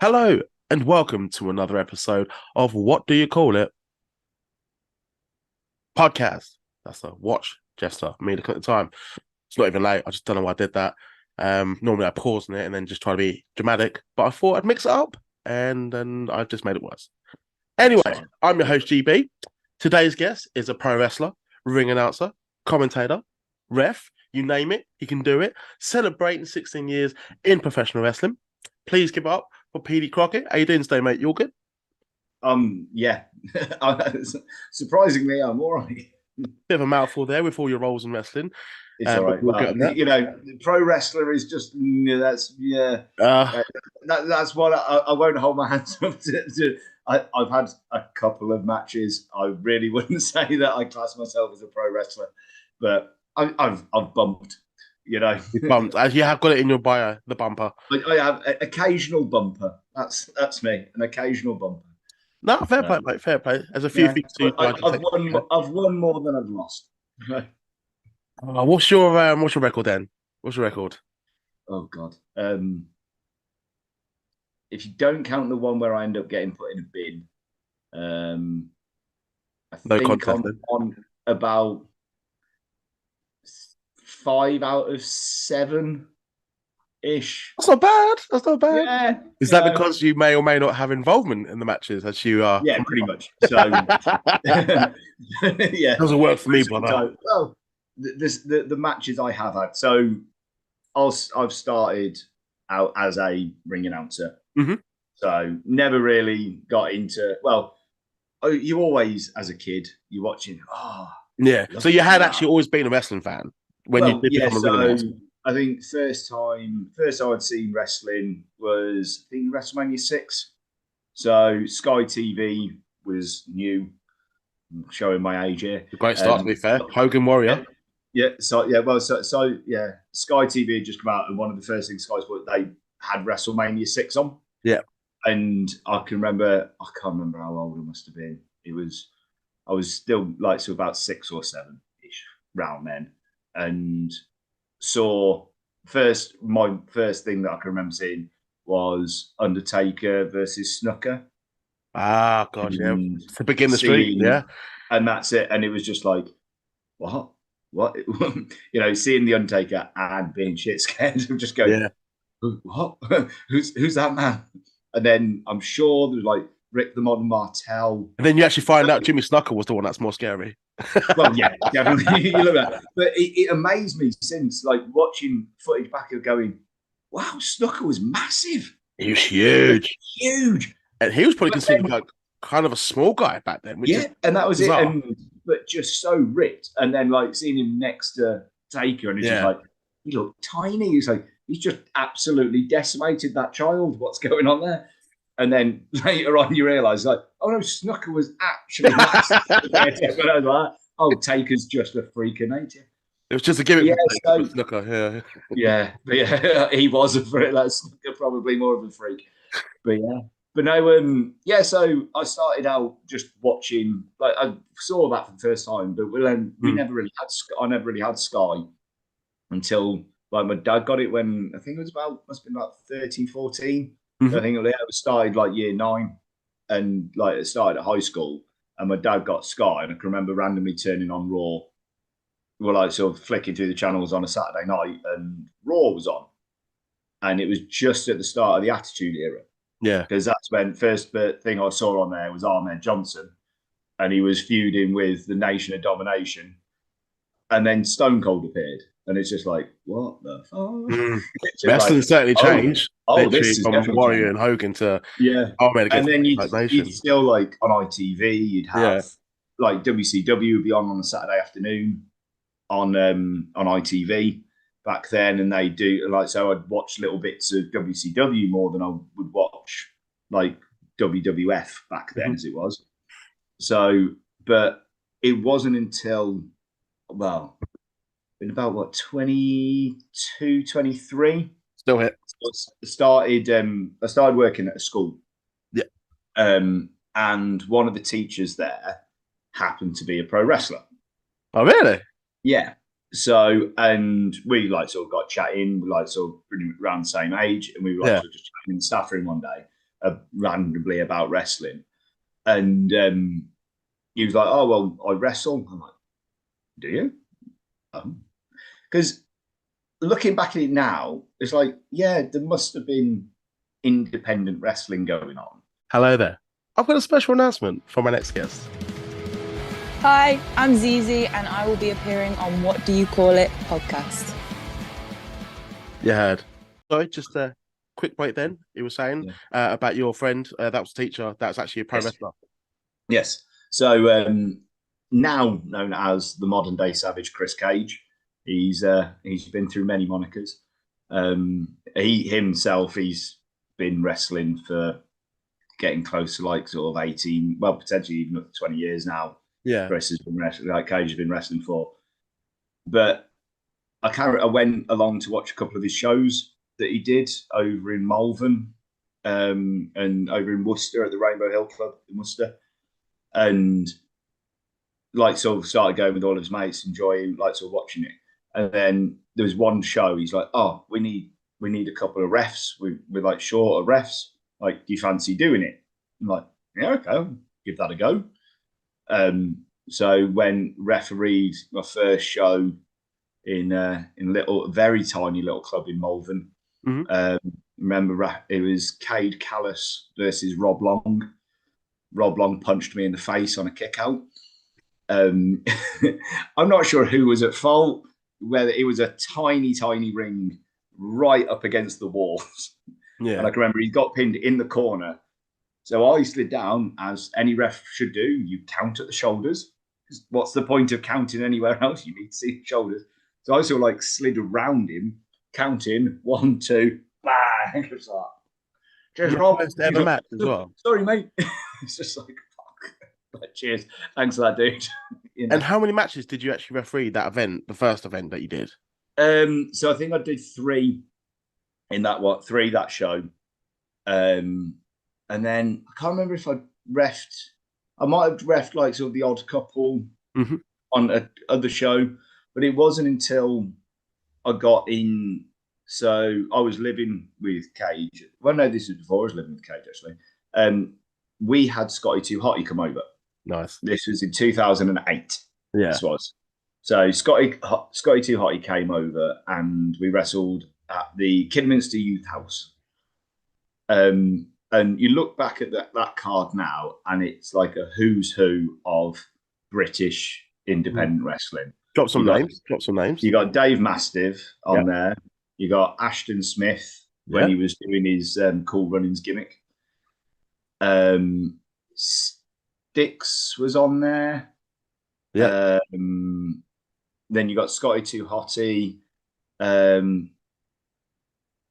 Hello and welcome to another episode of What Do You Call It? Podcast. That's a watch gesture. Me looking at the time. It's not even late. I just don't know why I did that. Normally I pause on it and then just try to be dramatic, but I thought I'd mix it up and then I just made it worse. That's Anyway, fine. I'm your host GB. Today's guest is a pro wrestler, ring announcer, commentator, ref, you name it, he can do it. Celebrating 16 years in professional wrestling. Please give up for Petey Crockett. How you doing today, mate? You all good? Yeah. Surprisingly, I'm all right. Bit of a mouthful there with all your roles in wrestling, It's all but right. we'll get Well, on that. pro wrestler is just that's yeah. Uh, Uh, that's what I won't hold my hands up to. I've had a couple of matches. I really wouldn't say that I class myself as a pro wrestler, but I've bumped. You know, you bumped. As you have got it in your bio, the bumper. I have an occasional bumper. That's me, an occasional bumper. No, fair Uh, play, mate. Fair play. There's a few yeah, things to try to I've take. won. I've won more than I've lost. What's your record then? What's your record? Oh God. If you don't count the one where I end up getting put in a bin, I No think contest I'm then. on about 5 out of 7 ish. That's not bad. That's not bad. Yeah, Is that because you may or may not have involvement in the matches as you are? yeah, pretty much. So, yeah. Doesn't work for me, brother. So, well, the matches I have had. So, I've started out as a ring announcer. Hmm. So never really got into, well, you always, as a kid, you're watching, Yeah. look So you at had that. actually always been a wrestling fan when you Well, did yeah, become a ring so announcer. I think first time I'd seen wrestling was, I think, WrestleMania 6. So Sky TV was new, showing my age here. A great start, to be fair. Hogan Yeah, Warrior. yeah, so yeah, Sky TV had just come out, and one of the first things Sky Sport they had WrestleMania 6 on. Yeah. And I can't remember how old I must have been. I was still like, so about 6 or 7 ish, round then. And saw my first thing that I can remember seeing was Undertaker versus Snooker. Ah, God, yeah. And To begin the streak, yeah. seeing, and that's it. And it was just like, what? What? Seeing the Undertaker and being shit scared of just going, Yeah. what? Who's that man? And then I'm sure there's like Rick the Modern Martel. And then you actually find out Jimmy Snuka was the one that's more scary. Well, yeah, definitely. You look at that. But it amazed me since, like, watching footage back of going, wow, Snooker was massive. He was Like, huge. huge. And he was probably But considered then, like kind of a small guy back then, which is yeah, and that was it. bizarre. But just so ripped. And then, like, seeing him next to Taker, and it's just Yeah. like, he looked tiny. He's like, he's just absolutely decimated that child. What's going on there? And then later on, you realise, like, oh no, Snooker was actually massive. But I was like, oh, Taker's just a freak of nature. It was just a gimmick Yeah, with so Snooker, yeah. yeah, he was a freak. That's probably more of a freak. But yeah, but no, yeah. So I started out just watching. Like, I saw that for the first time, but we Hmm. never really had. I never really had Sky until, like, my dad got it when I think it was must have been about 13, 14. I Hmm. think it started like year 9, and like it started at high school. And my dad got Sky, and I can remember randomly turning on Raw. Well, like, sort of flicking through the channels on a Saturday night, and Raw was on, and it was just at the start of the Attitude Era, Yeah. because that's when first thing I saw on there was Ahmed Johnson, and he was feuding with the Nation of Domination, and then Stone Cold appeared, and it's just like, what the fuck? Mm. It's just like, Wrestling certainly oh, changed, literally this is from definitely Warrior changed. and Hogan to Yeah, Ahmed and against then like you'd Nation. still, like, on ITV, you'd Yeah. have like WCW would be on a Saturday afternoon on ITV back then, and they do, like, so I'd watch little bits of WCW more than I would watch, like, WWF back then, Mhm. as it was. So, but it wasn't until, well, in about what, 22, 23, Still hit. I started working at a school, Yeah. and one of the teachers there happened to be a pro wrestler. Oh, really? Yeah. So, and we, like, sort of got chatting, we, like, sort of pretty around the same age, and we were, like, Yeah. sort of just chatting in the staff room one day. randomly about wrestling, and he was like, "Oh well, I wrestle." I'm like, "Do you?" Because looking back at it now, it's like, yeah, there must have been independent wrestling going on. Hello there. I've got a special announcement for my next guest. Hi, I'm Zizi, and I will be appearing on What Do You Call It podcast. You heard. Sorry, just a quick break then. You were saying about your friend that was a teacher, that's actually a pro wrestler. Yes. So now known as the modern day Savage Chris Cage. He's been through many monikers. He's been wrestling for getting close to like sort of 18, well, potentially even up to 20 years now. Yeah. Chris has been wrestling, like Cage has been wrestling for. But I went along to watch a couple of his shows that he did over in Malvern and over in Worcester at the Rainbow Hill Club in Worcester. And like sort of started going with all of his mates, enjoying like sort of watching it. And then there was one show, he's like, "Oh, we need a couple of refs. We're like short of refs. Like, do you fancy doing it?" I'm like, "Yeah, okay, I'll give that a go." So when refereed my first show in very tiny little club in Malvern, remember it was Cade Callis versus Rob Long. Rob Long punched me in the face on a kick out. I'm not sure who was at fault, whether it was a tiny ring right up against the walls. Yeah. And I can remember he got pinned in the corner. So I slid down, as any ref should do. You count at the shoulders. What's the point of counting anywhere else? You need to see the shoulders. So I sort of like slid around him, counting 1, 2, bang. Just like, cheers, Rob. First ever match as well. Sorry, mate. It's just like, fuck. Like, cheers. Thanks for that, dude. You know? And how many matches did you actually referee that event, the first event that you did? So I think I did 3 in that show. And then I can't remember if I might have refed like sort of the odd couple on a other show, but it wasn't until I got in. So I was living with Cage. Well, no, this was before I was living with Cage, actually. We had Scotty Too Hotty come over. Nice. This was in 2008. Yeah. This was. So Scotty Too Hotty came over and we wrestled at the Kidderminster Youth House. And you look back at that card now, and it's like a who's who of British independent wrestling. Drop some names. You got Dave Mastiff on there. You got Ashton Smith when he was doing his Cool Runnings gimmick. Sticks was on there. Yeah. Then you got Scotty Too Hotty.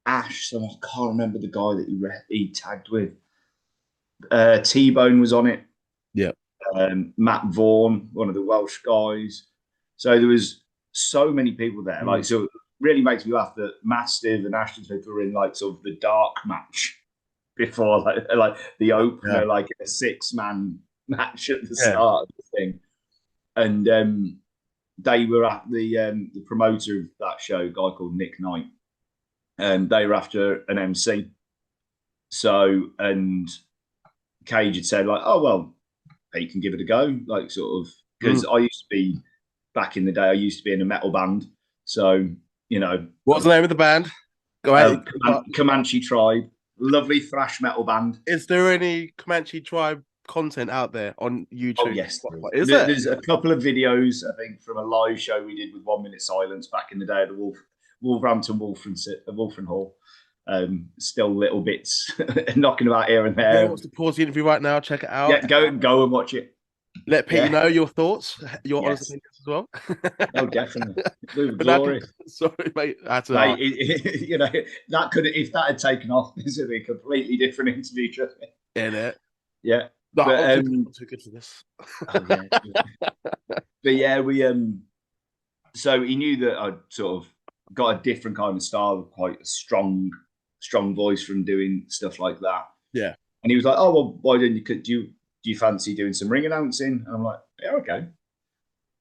Ash, I can't remember the guy that he tagged with. T-Bone was on it. Yeah. Matt Vaughan, one of the Welsh guys. So there was so many people there. Like, so it really makes me laugh that Mastiff and Ashton Smith were in like sort of the dark match before like the opener, like a 6-man match at the start of the thing. And they were at the promoter of that show, a guy called Nick Knight. And they were after an MC. So, and Cage had said, like, "Oh, well, Pete can give it a go." Like, sort of, because I used to be, back in the day, I used to be in a metal band. So, you know. What's the name of the band? Go ahead. Comanche Tribe. Lovely thrash metal band. Is there any Comanche Tribe content out there on YouTube? Oh, yes. There's a couple of videos, I think, from a live show we did with 1 Minute Silence back in the day at the Wolverhampton Wolfram Hall. Still little bits knocking about here and there. Who wants to pause the interview right now? Check it out. Yeah, go and watch it. Let Petey know your thoughts, your honest opinions as well. Oh, definitely. Glorious. Sorry, mate. Mate, you know, that could, if that had taken off, this would be a completely different interview, trust me. Innit? Yeah. No, but, I'm too good for this. But yeah, so he knew that I'd sort of got a different kind of style, quite a strong voice from doing stuff like that. Yeah. And he was like, "Oh, well, why didn't you, do you fancy doing some ring announcing?" And I'm like, "Yeah, okay."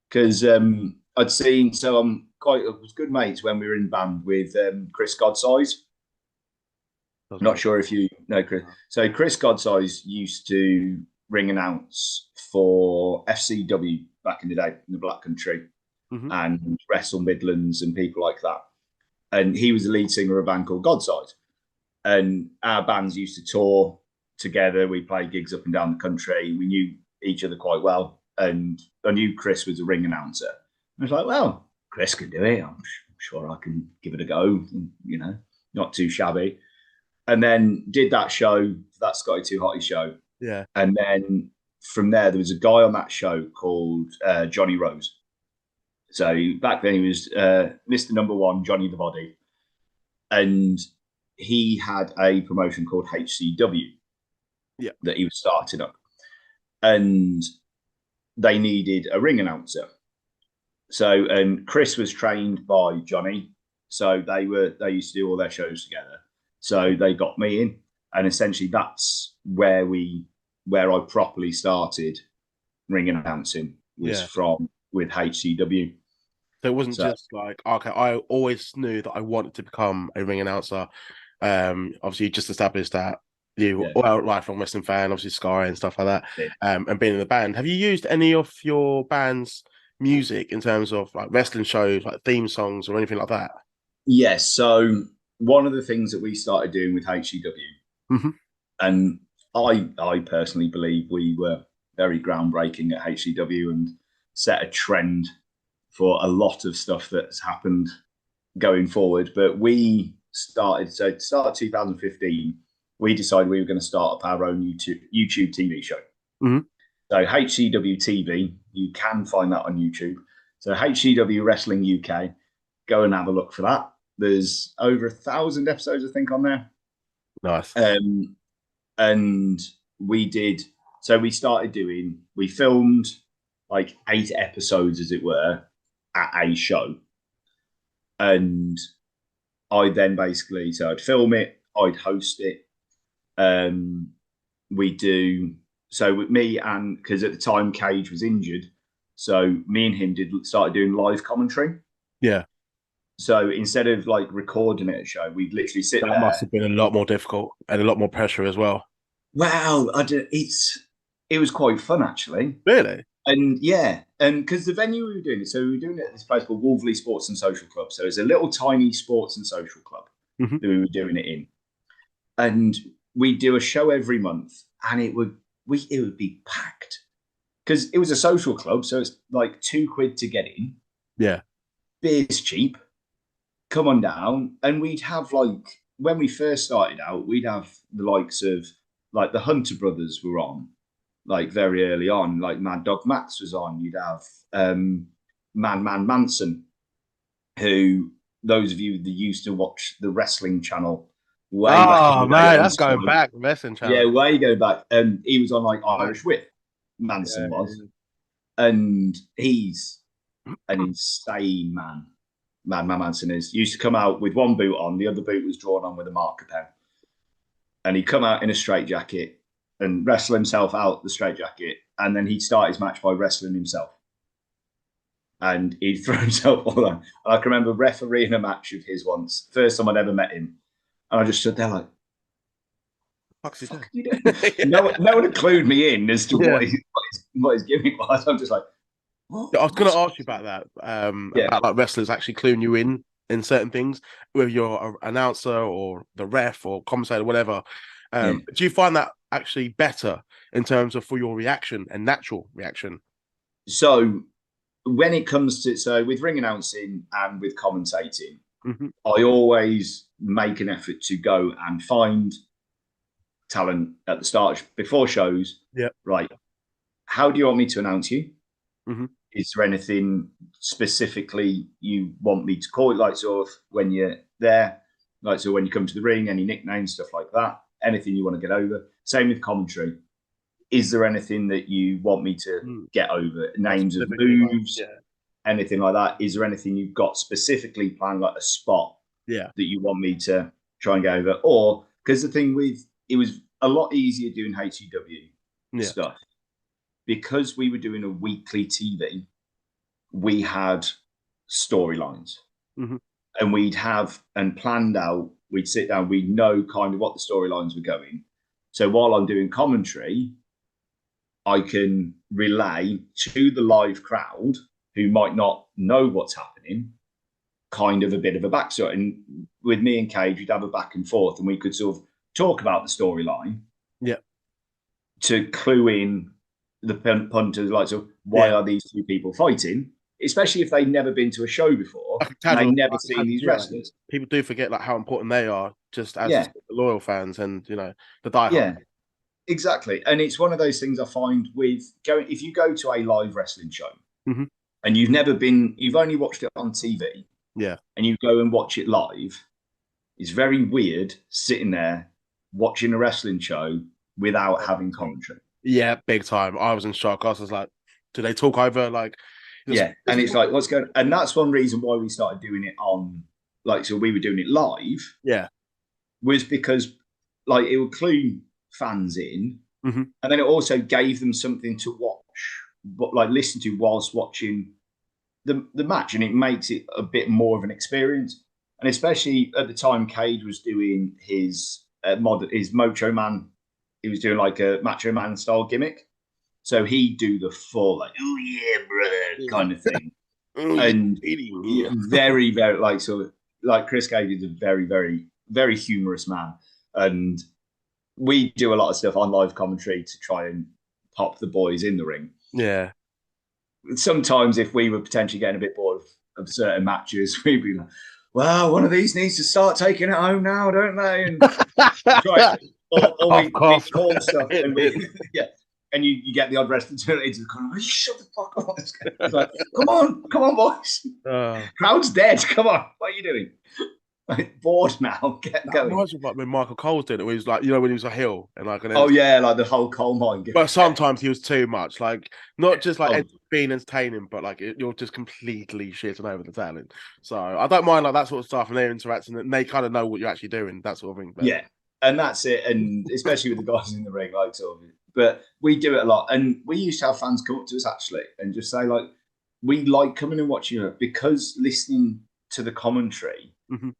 Because I'd seen, so I was good mates when we were in band with Chris Godsize. Not sure if you know Chris. So Chris Godsize used to ring announce for FCW back in the day in the Black Country and Wrestle Midlands and people like that. And he was the lead singer of a band called Godsize. And our bands used to tour together. We played gigs up and down the country. We knew each other quite well. And I knew Chris was a ring announcer. I was like, well, Chris can do it. I'm sure I can give it a go. You know, not too shabby. And then did that show, that Scotty Too Hotty show. Yeah. And then from there was a guy on that show called Johnny Rose. So back then he was Mr. Number One, Johnny the Body. And he had a promotion called HCW that he was starting up. And they needed a ring announcer. So, and Chris was trained by Johnny. So they used to do all their shows together. So they got me in. And essentially that's where I properly started ring announcing was from with HCW. So it wasn't just like, okay, I always knew that I wanted to become a ring announcer. Obviously you just established that you were a lifelong wrestling fan, obviously Sky and stuff like that, and being in the band. Have you used any of your band's music in terms of like wrestling shows, like theme songs or anything like that? Yes. So one of the things that we started doing with HCW, and I personally believe we were very groundbreaking at HCW and set a trend for a lot of stuff that's happened going forward. But we started 2015, we decided we were going to start up our own YouTube TV show. So HCW TV, you can find that on YouTube. So HCW Wrestling UK, go and have a look for that. There's over 1,000 episodes, I think, on there. Nice. And we filmed like 8 episodes, as it were, at a show. And I then basically, so I'd film it, I'd host it. So with me and, because at the time Cage was injured, so me and him started doing live commentary. Yeah. So instead of like recording it at a show, we'd literally sit there. That must have been a lot more difficult and a lot more pressure as well. Wow, it was quite fun actually. Really? And and because the venue we were doing it, so we were doing it at this place called Wolverley Sports and Social Club. So it's a little tiny sports and social club that we were doing it in. And we do a show every month, and it would be packed because it was a social club, so it's like £2 to get in. Yeah, beer's cheap. Come on down, and we'd have like when we first started out, we'd have the likes of like the Hunter Brothers were on, like very early on, like Mad Dog Max was on. You'd have Man Manson, who those of you that used to watch the wrestling channel. Man, that's going back, wrestling channel. Yeah, way go back. And he was on like Irish Whip. Manson was, and he's an insane man. Man Manson is. He used to come out with one boot on, the other boot was drawn on with a marker pen, and he'd come out in a straitjacket and wrestle himself out the straitjacket, and then he'd start his match by wrestling himself, and he'd throw himself all on. And I can remember refereeing a match of his once, first time I'd ever met him. And I just stood there like, what are you doing? No one had clued me in as to what his gimmick was. I'm just like, what? I was going to ask you about that, about like wrestlers actually cluing you in certain things, whether you're an announcer or the ref or commentator, whatever. Do you find that actually better in terms of for your reaction and natural reaction? So when it comes to, with ring announcing and with commentating, I always make an effort to go and find talent at the start before shows. Yeah. Right. How do you want me to announce you? Is there anything specifically you want me to call it? Like sort of when you're there, like so when you come to the ring, any nicknames, stuff like that. Anything you want to get over. Same with commentary. Is there anything that you want me to get over? Names of moves. Anything like that? Is there anything you've got specifically planned, like a spot that you want me to try and get over? Or because the thing with it was a lot easier doing HCW stuff because we were doing a weekly TV. We had storylines, and we'd have and planned out we'd sit down, we know kind of what the storylines were going. So while I'm doing commentary, I can relay to the live crowd who might not know what's happening, kind of a bit of a backstory. And with me and Cage, we'd have a back and forth, and we could sort of talk about the storyline. Yeah. To clue in the punters, like, so why are these two people fighting? Especially if they've never been to a show before, and they've never seen these wrestlers. People do forget like how important they are, just as the loyal fans and the diehard. Yeah, exactly. And it's one of those things I find with going. If you go to a live wrestling show and you've only watched it on TV, and you go and watch it live, it's very weird sitting there watching a wrestling show without having commentary. Yeah, big time. I was in shock. I was like, do they talk over like? And it's like, what's going on? And that's one reason why we started doing it on, like, so we were doing it live. Yeah. Was because, like, it would clue fans in, and then it also gave them something to watch, but like listen to whilst watching the match, and it makes it a bit more of an experience. And especially at the time, Cage was doing his Macho Man. He was doing like a Macho Man style gimmick. So he'd do the full, like, oh yeah, brother, kind of thing. And very, very, like, sort of, like, Chris Cage is a very, very, very humorous man. And we do a lot of stuff on live commentary to try and pop the boys in the ring. Yeah. Sometimes if we were potentially getting a bit bored of certain matches, we'd be like, well, one of these needs to start taking it home now, don't they? And try, or we call stuff. And and you get the odd wrestler turn into the corner. Shut the fuck up! It's like, come on, boys. Crowd's dead. Come on, what are you doing? Like, bored now. Get going. Reminds me of, like when Michael Cole's did it, where he was like, when he was a heel and like. Like the whole coal mine. But sometimes he was too much. Like not just like being entertaining, but like you're just completely shitting over the talent. So I don't mind like that sort of stuff, and they're interacting, and they kind of know what you're actually doing, that sort of thing. But... Yeah, and that's it. And especially with the guys in the ring, like sort of. But we do it a lot. And we used to have fans come up to us actually and just say, like, we like coming and watching it because listening to the commentary,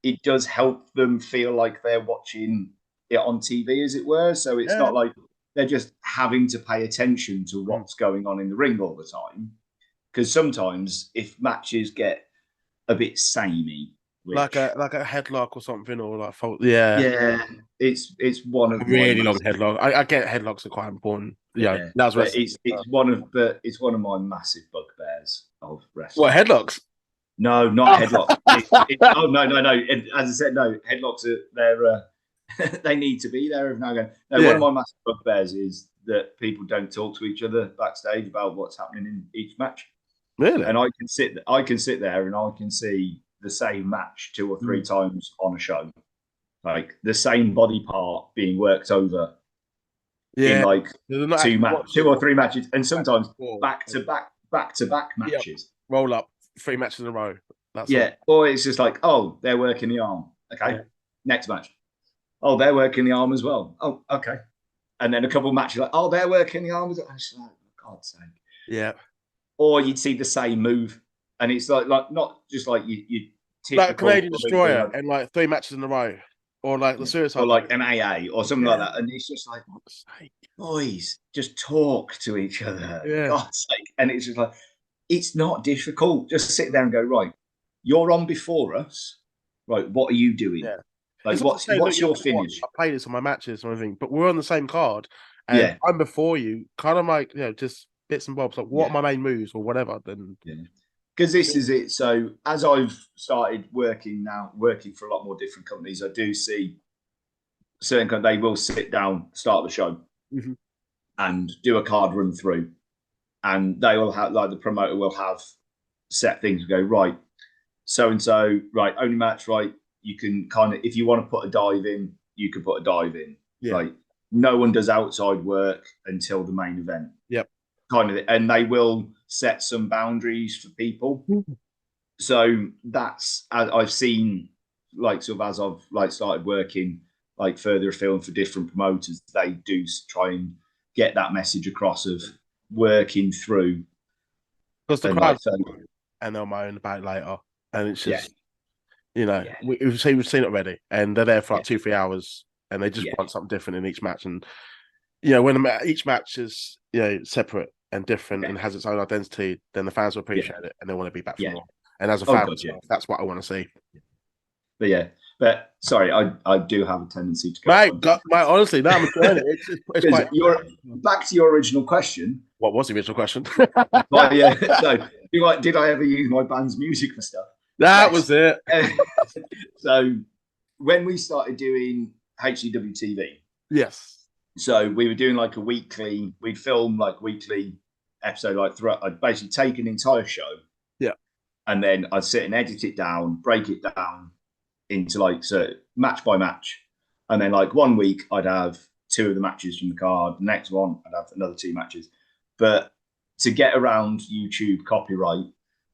it does help them feel like they're watching it on TV, as it were. So it's not like they're just having to pay attention to what's going on in the ring all the time. Because sometimes if matches get a bit samey, like a headlock or something, or like it's one of a really long headlock. I get headlocks are quite important. That's what it's one of my massive bugbears of wrestling. What, headlocks? No, not headlocks. No. As I said, no, headlocks are they need to be there every now and again. No, one of my massive bugbears is that people don't talk to each other backstage about what's happening in each match. Really? And I can sit there and I can see the same match 2 or 3 times on a show, like the same body part being worked over in like 2 or 3 matches, and sometimes back to back matches. Roll up 3 matches in a row. That's or it's just like, oh, they're working the arm. Okay, next match. Oh, they're working the arm as well. Oh, okay, and then a couple of matches like, oh, they're working the arm as well. It's like, for God's sake. Yeah. Or you'd see the same move, and it's like not just like you like a Canadian Destroyer and like 3 matches in a row, or like the Suicide, or like an AA or something like that, and it's just like, boys, just talk to each other. For God's sake. And it's just like, it's not difficult. Just sit there and go, right, you're on before us, right? What are you doing? Yeah. Like, what's your finish? I play this on my matches or anything, but we're on the same card, and I'm before you, kind of like just bits and bobs, like what are my main moves or whatever. Then because this is it. So as I've started working for a lot more different companies, I do see certain companies, they will sit down, start the show, and do a card run through, and they will have, like, the promoter will have set things and go, right, so and so, right, only match, right. You can kind of, if you want to put a dive in, you can put a dive in. Like, no one does outside work until the main event. Kind of, and they will set some boundaries for people. So that's, I've seen, like, sort of as I've like started working like further afield for different promoters, they do try and get that message across of working through. Because the crowd, and they'll moan about it later, and it's just You know, Yeah. we've seen it already, and they're there for like Yeah. 2-3 hours, and they just Yeah. want something different in each match. And when each match is separate and different Yeah. and has its own identity, then the fans will Yeah. appreciate it and they want to be back for Yeah. more. And as a Oh fan, god, yeah. that's what I want to see. But yeah, but sorry, I do have a tendency to go Mate, honestly, no, I'm enjoying it. It's because quite. you're back to your original question. What was the original question? But yeah, so did I ever use my band's music for stuff? That Yes. was it. So when we started doing HGW TV, Yes. so we were doing like we'd film like weekly episode, like I'd basically take an entire show. Yeah. And then I'd sit and edit it down, break it down into like match by match. And then like 1 week I'd have 2 of the matches from the card. The next one I'd have another 2 matches. But to get around YouTube copyright,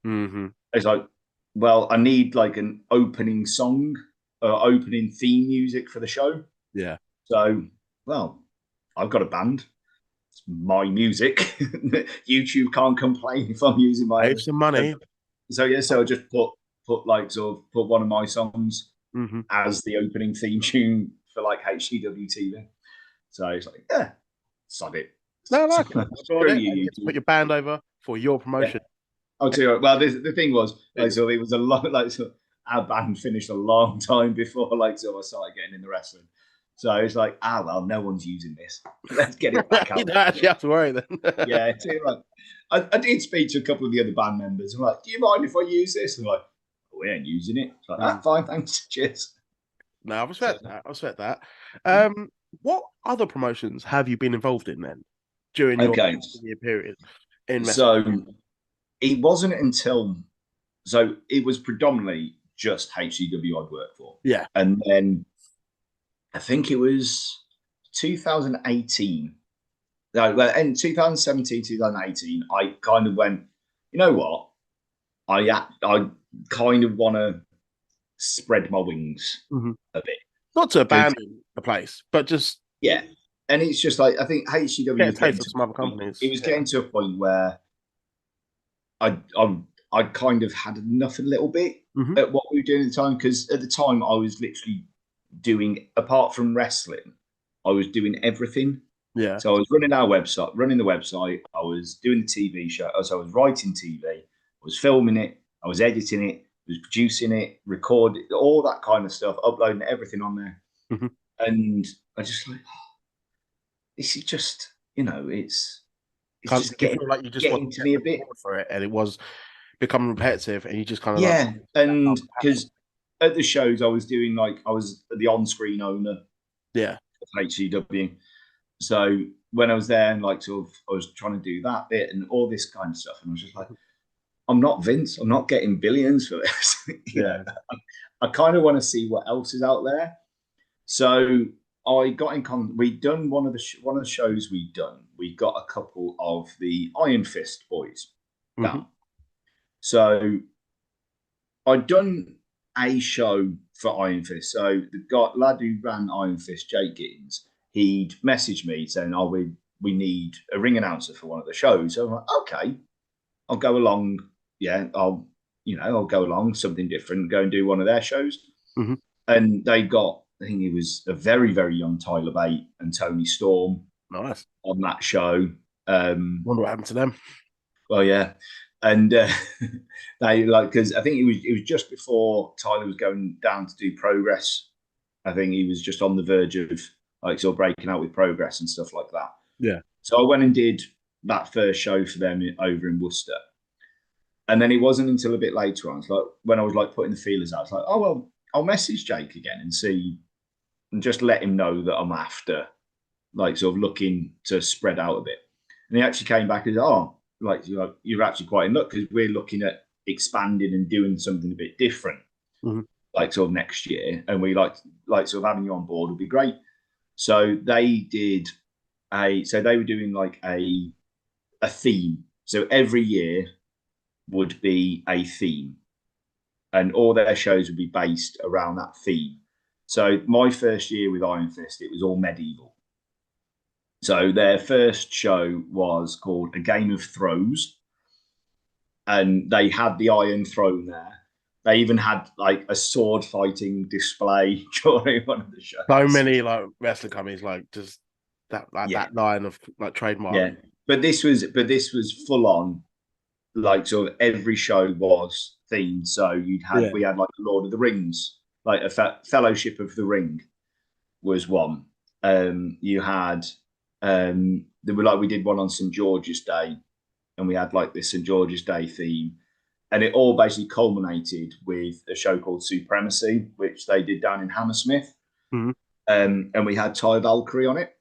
it's like, well, I need like an opening song or opening theme music for the show. Yeah. So, well, I've got a band. It's my music. YouTube can't complain if I'm using my Save some money. So I just put one of my songs as the opening theme tune for like HGW TV. So it's like, yeah, sod it. No, like you. Put your band over for your promotion. Yeah. I'll tell you what, well, the thing was, like, so it was a lot, like, so our band finished a long time before, like, so I started getting in the wrestling. So it's like, well, no one's using this. Let's get it back out. You don't actually have to worry then. Yeah, I did speak to a couple of the other band members. I'm like, do you mind if I use this? And they're like, we ain't using it. It's like, fine, thanks, cheers. No, I respect that. What other promotions have you been involved in then during your year period? So it wasn't until, so it was predominantly just HCW I'd worked for. Yeah. And then I think it was 2018. No, well, in 2017, 2018, I kind of went, you know what? I kind of want to spread my wings a bit. Not to abandon the place, but just... Yeah. And it's just like, I think HCW... Get a taste of some other companies. It was getting to a point where I kind of had enough a little bit at what we were doing at the time, because at the time I was literally doing, apart from wrestling, I was doing everything. Yeah. So I was running the website, I was doing the TV show, so I was writing TV, I was filming it, I was editing it, I was producing it, recording, all that kind of stuff, uploading everything on there. And I just like, this is just, it's just getting, like you just getting to me a bit for it, and it was becoming repetitive, and you just kind of and because at the shows I was doing, like, I was the on-screen owner of HCW, so when I was there and like sort of I was trying to do that bit and all this kind of stuff, and I was just like, I'm not Vince, I'm not getting billions for this. I kind of want to see what else is out there. So I got in contact. We'd done one of the shows we'd done. We got a couple of the Iron Fist boys down. So I'd done a show for Iron Fist. So the lad who ran Iron Fist, Jake Gittins, he'd messaged me saying, "Oh, we need a ring announcer for one of the shows." So I'm like, "Okay, I'll go along. Yeah, I'll go along, something different, go and do one of their shows." And they got, I think it was a very, very young Tyler Bate and Tony Storm on that show. Wonder what happened to them. Well, yeah. And they, like, because I think it was just before Tyler was going down to do Progress. I think he was just on the verge of like sort of breaking out with Progress and stuff like that. Yeah. So I went and did that first show for them over in Worcester. And then it wasn't until a bit later on, it's like when I was like putting the feelers out, I was like, oh, well, I'll message Jake again and see, and just let him know that I'm after, like, sort of looking to spread out a bit. And he actually came back and said, "Oh, like, you're actually quite in luck, because we're looking at expanding and doing something a bit different, like sort of next year. And we like sort of having you on board would be great." So they were doing like a theme. So every year would be a theme, and all their shows would be based around that theme. So my first year with Iron Fist, it was all medieval. So their first show was called A Game of Throws, and they had the Iron Throne there, They even had like a sword fighting display during one of the shows. So many like wrestling companies like just Yeah. that line of like trademark. Yeah, but this was full on. Like sort of every show was themed. So we had like Lord of the Rings, like a Fellowship of the Ring was one. You had there were like we did one on St George's Day, and we had like this St George's Day theme, and it all basically culminated with a show called Supremacy, which they did down in Hammersmith, Mhm. And we had Ty Valkyrie on it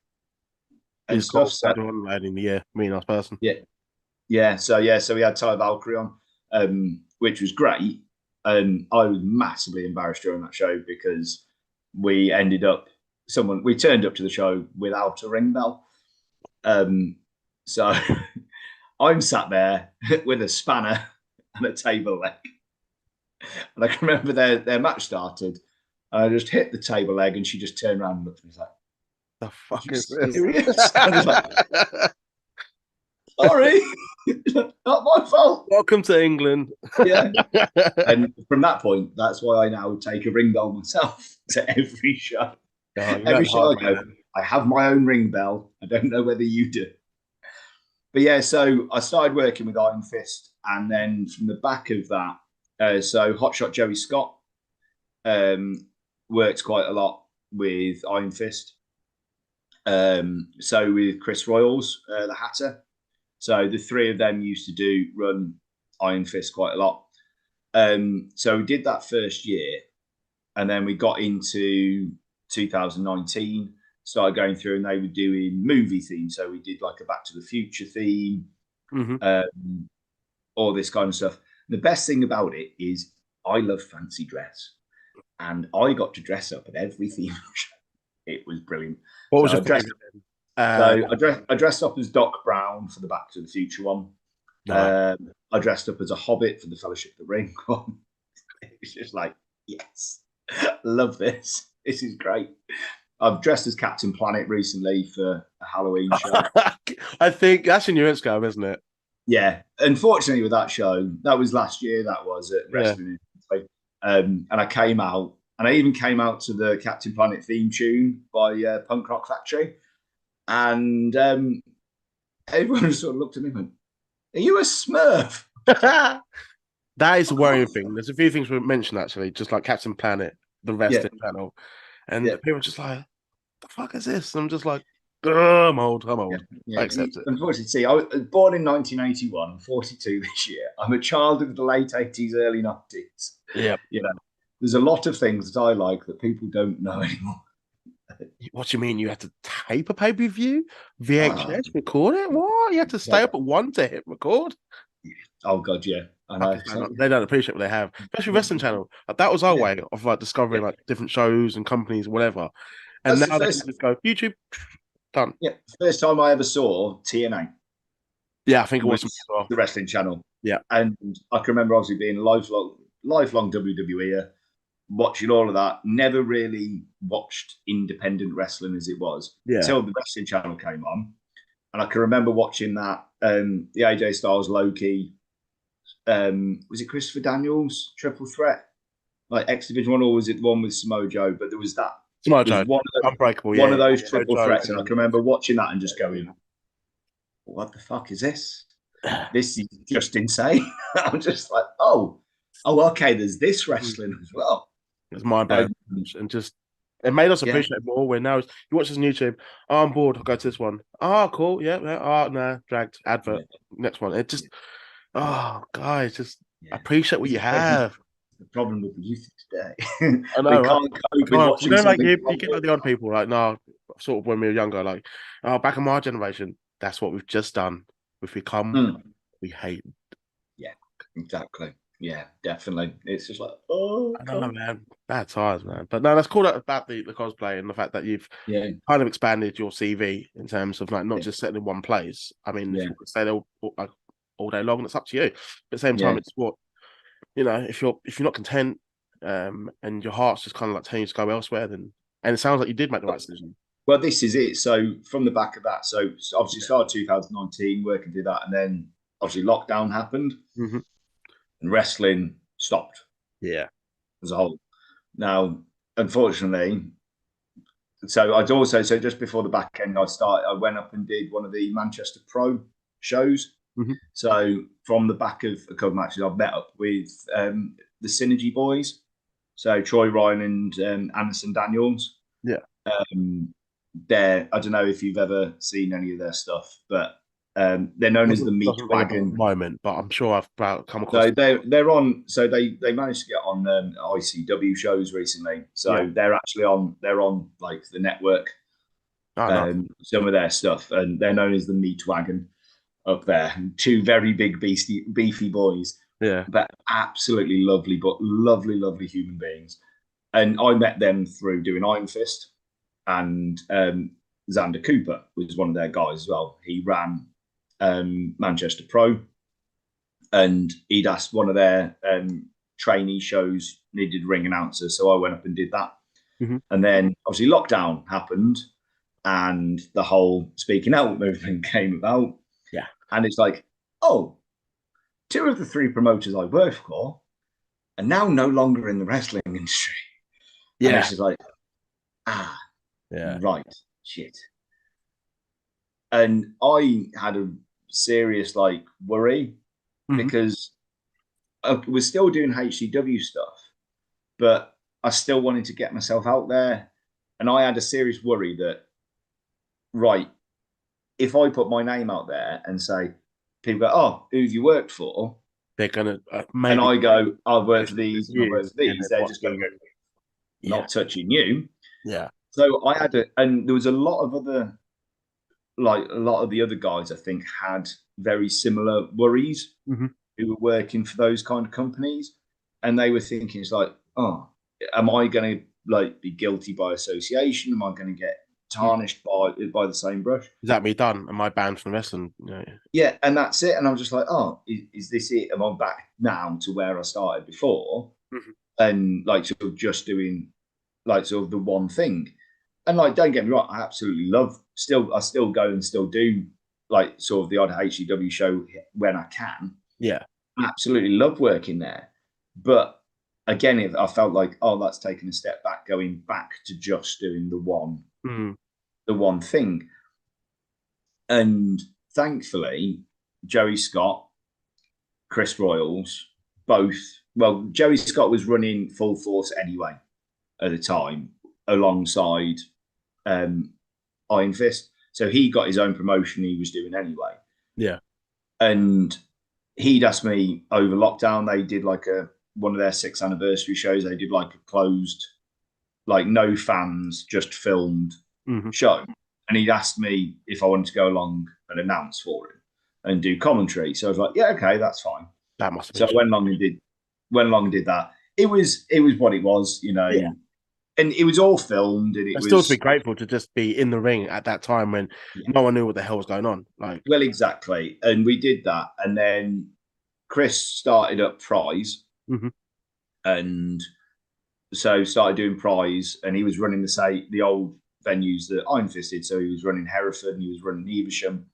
and He's stuff. got So lad in the year, really nice person. So we had Ty Valkyrie on, which was great. And I was massively embarrassed during that show because we turned up to the show without a ring bell. So I'm sat there with a spanner and a table leg. And I can remember their match started. And I just hit the table leg and she just turned around and looked at me like, The fuck "You is this? serious?" I was like, "Sorry, not my fault." Welcome to England. Yeah. And from that point, that's why I now take a ring bell myself to every show. Every show I go, I have my own ring bell. I don't know whether you do. But yeah, so I started working with Iron Fist, and then from the back of that, so Hotshot Joey Scott worked quite a lot with Iron Fist. So with Chris Royals, the Hatter. So the three of them used to run Iron Fist quite a lot. So we did that first year, and then we got into 2019, started going through, and they were doing movie themes. So we did like a Back to the Future theme, all this kind of stuff. The best thing about it is I love fancy dress, and I got to dress up at every theme show. It was brilliant. What was your favorite? I dressed up as Doc Brown for the Back to the Future one. Right. I dressed up as a Hobbit for the Fellowship of the Ring one. It was just like, yes, love this. This is great. I've dressed as Captain Planet recently for a Halloween show. I think that's in your Instagram, isn't it? Yeah. Unfortunately, with that show, that was last year. That was at Wrestling. And I came out, and I even came out to the Captain Planet theme tune by Punk Rock Factory. And everyone sort of looked at me and went, "Are you a Smurf?" That is a worrying thing. There's a few things we mentioned actually, just like Captain Planet, the wrestling channel, and people are just like, "The fuck is this?" And I'm just like, I'm old. Yeah. I accept it. Unfortunately, see, I was born in 1981, 42 this year. I'm a child of the late 80s, early 90s. Yeah. You know, there's a lot of things that I like that people don't know anymore. What do you mean? You had to tape a pay-per-view, VHS, record it? What? You had to stay up at 1 to hit record? Oh God, yeah. I know. They don't appreciate what they have, especially Wrestling Channel. Like, that was our way of like discovering like different shows and companies, whatever. And now they can just go YouTube, done. Yeah, first time I ever saw TNA. Yeah, I think it was the Wrestling Channel. Yeah, and I can remember obviously being lifelong WWE, watching all of that. Never really watched independent wrestling as it was until the Wrestling Channel came on, and I can remember watching that. The AJ Styles Loki. Was it Christopher Daniels Triple Threat, like X Division one, or was it the one with Samoa Joe? But there was that. Samoa Joe, Unbreakable. One of those triple threats, and I can remember watching that and just going, "What the fuck is this? This is just insane." I'm just like, oh, okay. There's this wrestling as well. It's mind-blowing, and just it made us appreciate it more. Where now you watch this on YouTube, oh, I'm bored. I'll go to this one. Oh, cool. Yeah. Oh, no, dragged advert. Next one. It just. Oh, guys, just appreciate what you have. The problem with the youth today. I know, can't cope with watching like you get like the old people, like, no, sort of when we were younger, like, oh, back in my generation, that's what we've just done. We've become, we hate. Yeah, exactly. Yeah, definitely. It's just like, oh, I don't know, man. Bad times, man. But no, that's cool about the cosplay and the fact that you've kind of expanded your CV in terms of like not just sitting in one place. I mean, if you could stay there all day long, and it's up to you. But at the same time, it's what, you know, if you're not content, and your heart's just kind of like telling you to go elsewhere, then, and it sounds like you did make the right decision. Well, this is it. So from the back of that, so obviously started 2019 working through that, and then obviously lockdown happened, and wrestling stopped. Yeah. as a whole. Now, unfortunately, so I'd also, so just before the back end, I went up and did one of the Manchester Pro shows. Mhm. So from the back of a couple of matches, I've met up with the Synergy boys. So Troy Ryan and Anderson Daniels. Yeah. I don't know if you've ever seen any of their stuff, but they're known as the Meat Doesn't ring a bell at Wagon. the moment, but I'm sure I've come across. So they're on. So they managed to get on ICW shows recently. So they're actually on. They're on like the network. Oh, no. Some of their stuff, and they're known as the Meat Wagon up there. Two very big beefy boys. Yeah. But absolutely lovely, lovely human beings. And I met them through doing Iron Fist, and Xander Cooper was one of their guys as well. He ran Manchester Pro, and he'd asked one of their trainee shows needed ring announcer, so I went up and did that. Mm-hmm. And then obviously lockdown happened, and the whole speaking out movement came about. Yeah, and it's like, oh, 2 of the 3 promoters I work for are now no longer in the wrestling industry. Yeah, and it's just like, right, shit. And I had a serious like worry because I was still doing HCW stuff, but I still wanted to get myself out there. And I had a serious worry that, right, if I put my name out there and say, people go, oh, who have you worked for? They're going to maybe. And I go, I've worked for these, and I've worked for these. They're just going to go, not touching you. Yeah. So I had and there was a lot of other, like a lot of the other guys, I think, had very similar worries who were working for those kind of companies. And they were thinking, it's like, oh, am I going to like be guilty by association? Am I going to get tarnished by the same brush? Is that me done? Am I banned from wrestling? Yeah, and that's it. And I'm just like, oh, is this it? Am I back now to where I started before? And like sort of just doing like sort of the one thing. And like, don't get me wrong, I absolutely I still go and still do like sort of the odd HCW show when I can. Yeah. Absolutely love working there. But again, I felt like, oh, that's taking a step back, going back to just doing the one thing. And thankfully, Joey Scott, Chris Royals, both, well, Joey Scott was running Full Force anyway at the time, alongside Iron Fist. So he got his own promotion he was doing anyway. Yeah. And he'd asked me over lockdown, they did like one of their 6th anniversary shows. They did like a closed, like no fans, just filmed show. And he'd asked me if I wanted to go along and announce for him and do commentary. So I was like, yeah, okay, that's fine. That must have been so I went along and did that. It was what it was, you know. Yeah. And it was all filmed, and was still to be grateful to just be in the ring at that time when no one knew what the hell was going on. Like, well, exactly. And we did that, and then Chris started up Prize, and so started doing Prize, and he was running the old venues that Iron Fist did. So he was running Hereford, and he was running Evesham.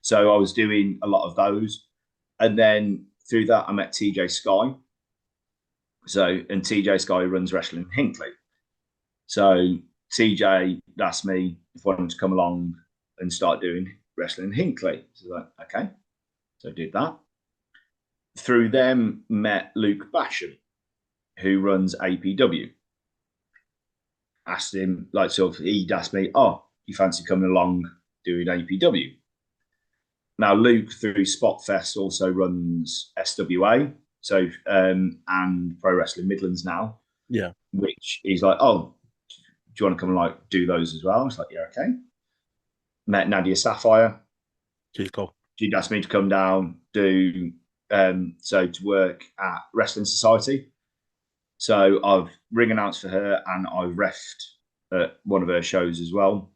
So I was doing a lot of those, and then through that I met TJ Sky. And TJ Sky runs wrestling in Hinckley. So TJ asked me if I wanted to come along and start doing wrestling in Hinckley. So I was like, okay. So I did that. Through them, met Luke Basham, who runs APW. Asked him, like, sort of, he'd asked me, oh, you fancy coming along doing APW? Now, Luke, through Spotfest, also runs SWA, so and Pro Wrestling Midlands now. Yeah. Which is like, oh, do you want to come and like do those as well? I was like, yeah, okay. Met Nadia Sapphire. She's cool. She'd asked me to come down, to work at Wrestling Society. So I've ring announced for her, and I've refed at one of her shows as well.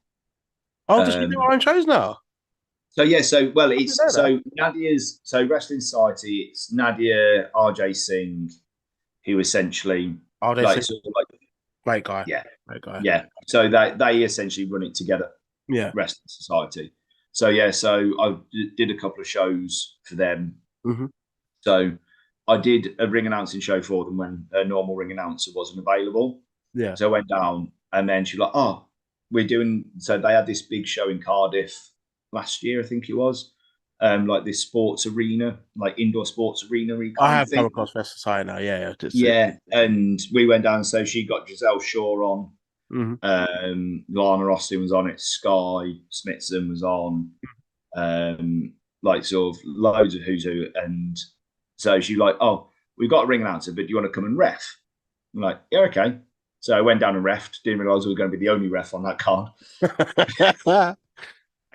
Oh, does she do her own shows now? So yeah, Nadia's Wrestling Society. It's Nadia, RJ Singh, who essentially great guy. Yeah, great guy. Yeah. So they essentially run it together. Yeah, Wrestling Society. So yeah, so I did a couple of shows for them. So I did a ring announcing show for them when a normal ring announcer wasn't available. Yeah. So I went down, and then she was like, "Oh, we're doing." So they had this big show in Cardiff last year, I think it was, like this sports arena, like indoor sports arena I kind of have come thing. across West Society now. Yeah. Yeah, and we went down. So she got Giselle Shaw on. Mhm. Lana Austin was on it. Sky Smithson was on. Like sort of loads of who's who. And so she like, "Oh, we've got a ring announcer, but do you want to come and ref?" I'm like, "Yeah, okay." So I went down and refed. Didn't realise we were going to be the only ref on that card.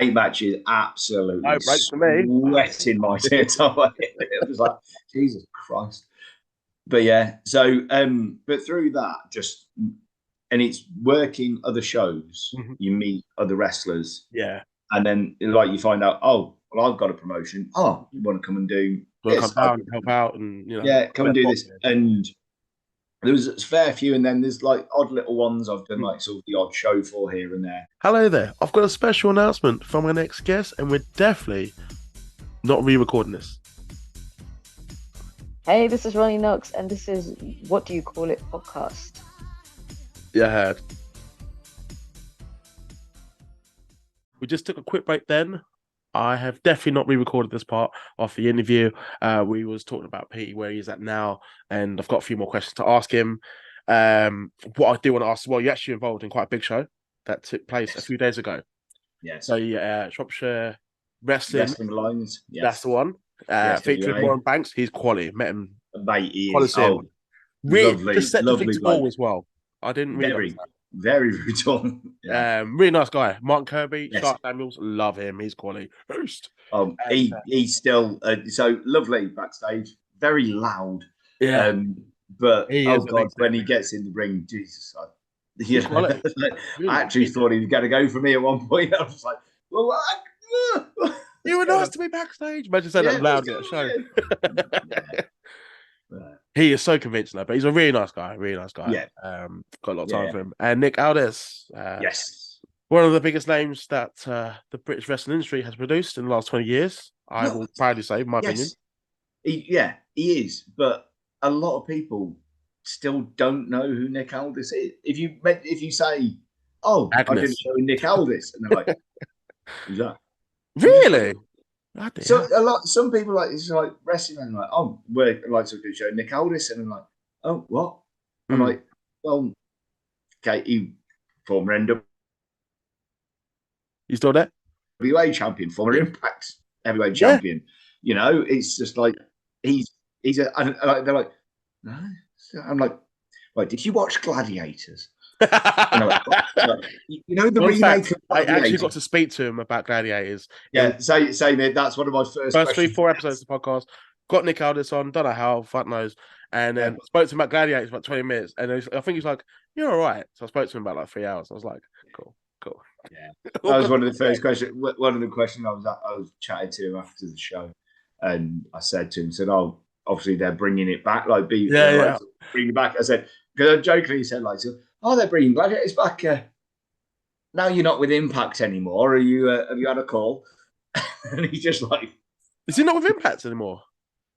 8 matches, absolutely No breaks for me. sweating my tits away. It was like, Jesus Christ. But yeah, so but through that, and it's working other shows. Mhm. You meet other wrestlers, Yeah. and then like you find out, oh, well, I've got a promotion. Oh, you want to come and do We'll this? come down and help out, and Yeah, come and do this. And there was a fair few, and then there's like odd little ones I've done like sort of the odd show for here and there. Hello there. I've got a special announcement from our next guest, and we're definitely not re-recording this. Hey, this is Ronnie Knox, and this is What Do You Call It podcast. Yeah, I heard. We just took a quick break then. I have definitely not re-recorded this part of the interview. We was talking about Petey, where he's at now, and I've got a few more questions to ask him. What I do want to ask, well, you're actually involved in quite a big show that took place a few days ago. Yes. So Shropshire Wrestling Alliance. Yes. That's the one. Featuring Warren Banks. He's quality. Met him. Mate, he is. Coliseum. Oh, really, lovely, just set the lovely thing tall bloke. as well. I didn't really. Very tall. Yeah. Really nice guy. Mark Kirby, Yes. Shark Samuels, love him. He's quality. Host. He's still so lovely backstage. Very loud. Yeah. But He oh is god, when he gets in the ring, Jesus, I actually thought he was going to go for me at one point. I was like, well, you were nice to me backstage. Imagine saying that loud at a show. He is so convincing, though, but he's a really nice guy. Really nice guy. Yeah. Got a lot of time for him. And Nick Aldis. Yes. One of the biggest names that the British wrestling industry has produced in the last 20 years. I will proudly say, in my opinion. He is. But a lot of people still don't know who Nick Aldis is. If you say, "Oh, I didn't show Nick Aldis," and they're like, "Who's that?" Really? So some people like it's like wrestling and like, "Oh, we're like to do show Nick Aldis," and I'm like, "Oh, what?" I'm like, "Well, okay, he former NWA You still there? champion, former Impact heavyweight champion. You know, it's just like he's a. And they're like, no. I'm like, right, did you watch Gladiators? Like, you know the remake of I actually got to speak to him about Gladiators. Yeah, saying that that's one of my first 3-4 episodes of the podcast. Got Nick Aldis on, don't know how, fuck knows. And then spoke to him about Gladiators for about 20 minutes. And I think he's like, "You're all right." So I spoke to him about like 3 hours. I was like, cool. Yeah, that was one of the first questions. One of the questions I was chatting to him after the show, and I said to him, "Oh, obviously they're bringing it back, like bring it back." I said, because I jokingly said, like, "Oh, they're bringing Gladiators back. Now you're not with Impact anymore. Are you? Have you had a call?" And he's just like, "Is he not with Impact anymore?"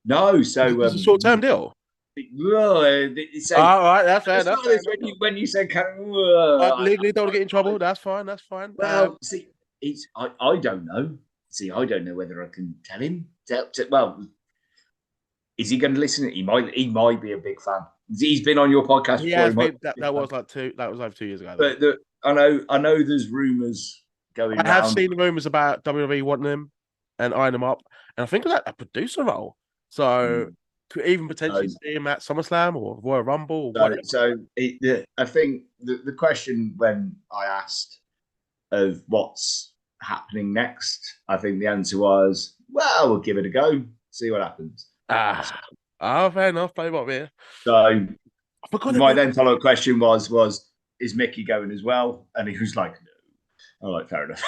No, so it's a short-term deal. All right, that's fair. That's fair. When you said, legally don't get in trouble. That's fine. Well, see, I don't know. See, I don't know whether I can tell him. Well, is he going to listen? He might be a big fan. He's been on your podcast. Yeah, that was over 2 years ago. But I know there's rumors going. I have seen the rumors about WWE wanting him and eyeing him up, and I think it's like a producer role. So. Could even potentially see him at SummerSlam or Royal Rumble or whatever. I think the question when I asked of what's happening next, I think the answer was, well, we'll give it a go, see what happens. Fair enough. Play by ear. So my then follow-up question was, is Mickey going as well? And he was like, no. I'm like, fair enough.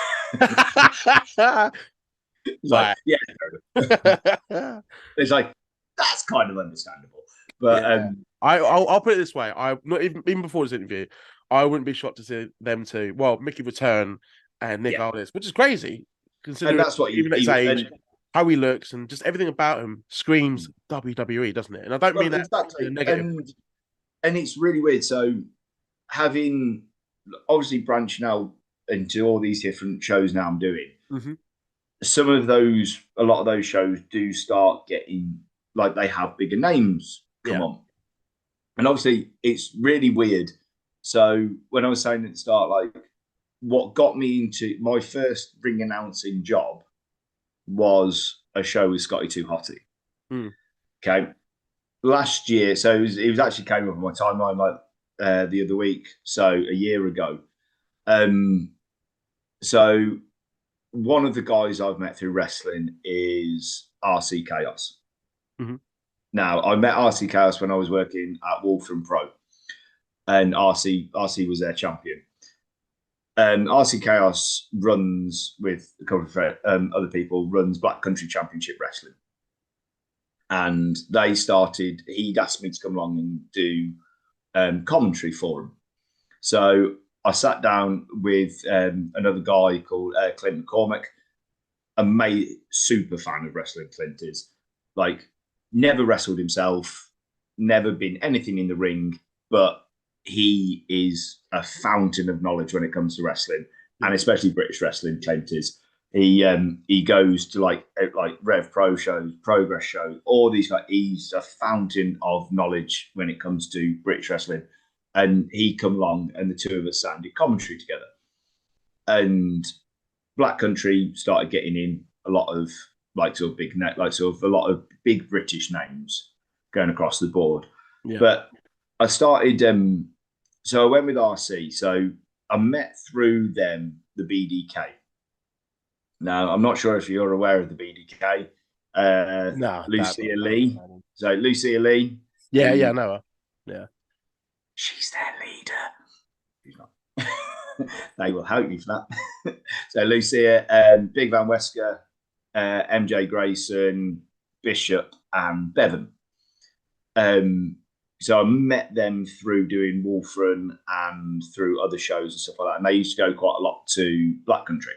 Like, yeah, fair enough. It's like, that's kind of understandable, but I'll put it this way: I not even before this interview, I wouldn't be shocked to see them two. Well, Mickey return and Nick Aldis, which is crazy considering and that's what even at his age. how he looks, and just everything about him screams WWE, doesn't it? And I don't mean Well, that in a exactly, negative. and it's really weird. So having obviously branching out into all these different shows now I'm doing, Mm-hmm. a lot of those shows do start getting like they have bigger names come Yeah. on. And obviously it's really weird. So when I was saying at the start, like what got me into my first ring announcing job was a show with Scotty Too Hotty. Mm. Okay. Last year, so it was actually came up on my timeline like the other week, so a year ago. So one of the guys I've met through wrestling is RC Chaos. Mm-hmm. Now, I met RC Chaos when I was working at Wolfram Pro, and RC was their champion. RC Chaos runs with a couple of other people, runs Black Country Championship Wrestling. And he'd asked me to come along and do commentary for him. So I sat down with another guy called Clint McCormick, a super fan of wrestling. Clint is like never wrestled himself, never been anything in the ring, but he is a fountain of knowledge when it comes to wrestling, and especially British wrestling. Clint is. He goes to like Rev Pro shows, Progress shows, all these guys. He's a fountain of knowledge when it comes to British wrestling. And he come along, and the two of us sat and did commentary together. And Black Country started getting in a lot of a lot of big British names going across the board. Yeah. But I started. So I went with RC. So I met through them the BDK. Now I'm not sure if you're aware of the BDK. No, Lucia Lee. So Lucia Lee. Yeah, I know her. Yeah. She's their leader. She's not. They will help you for that. So Lucia, Big Van Wesker, MJ Grayson, Bishop, and Bevan. So I met them through doing Wolfram and through other shows and stuff like that. And they used to go quite a lot to Black Country.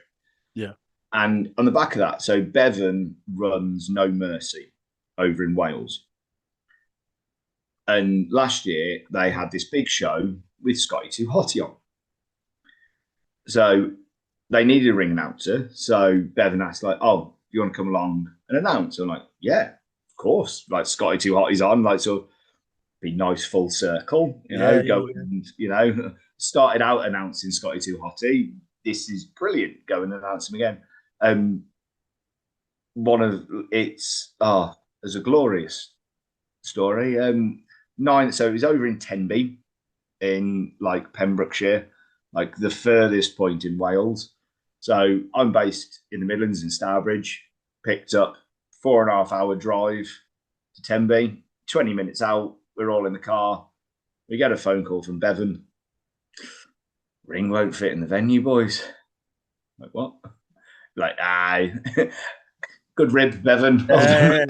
Yeah. And on the back of that, so Bevan runs No Mercy over in Wales. And last year they had this big show with Scotty Too Hotty on. So they needed a ring announcer. So Bevan asked, like, "Oh, you want to come along and announce?" I'm like, "Yeah, of course." Like Scotty Too Hotty's on, like, so be nice full circle, started out announcing Scotty Too Hotty. This is brilliant. Go and announce him again. There's a glorious story. So it was over in Tenby in like Pembrokeshire, like the furthest point in Wales. So I'm based in the Midlands in Stourbridge, picked up 4.5 hour drive to Tenby, 20 minutes out. We're all in the car. We get a phone call from Bevan. Ring won't fit in the venue, boys. Like, what? Like, aye. Good rib, Bevan.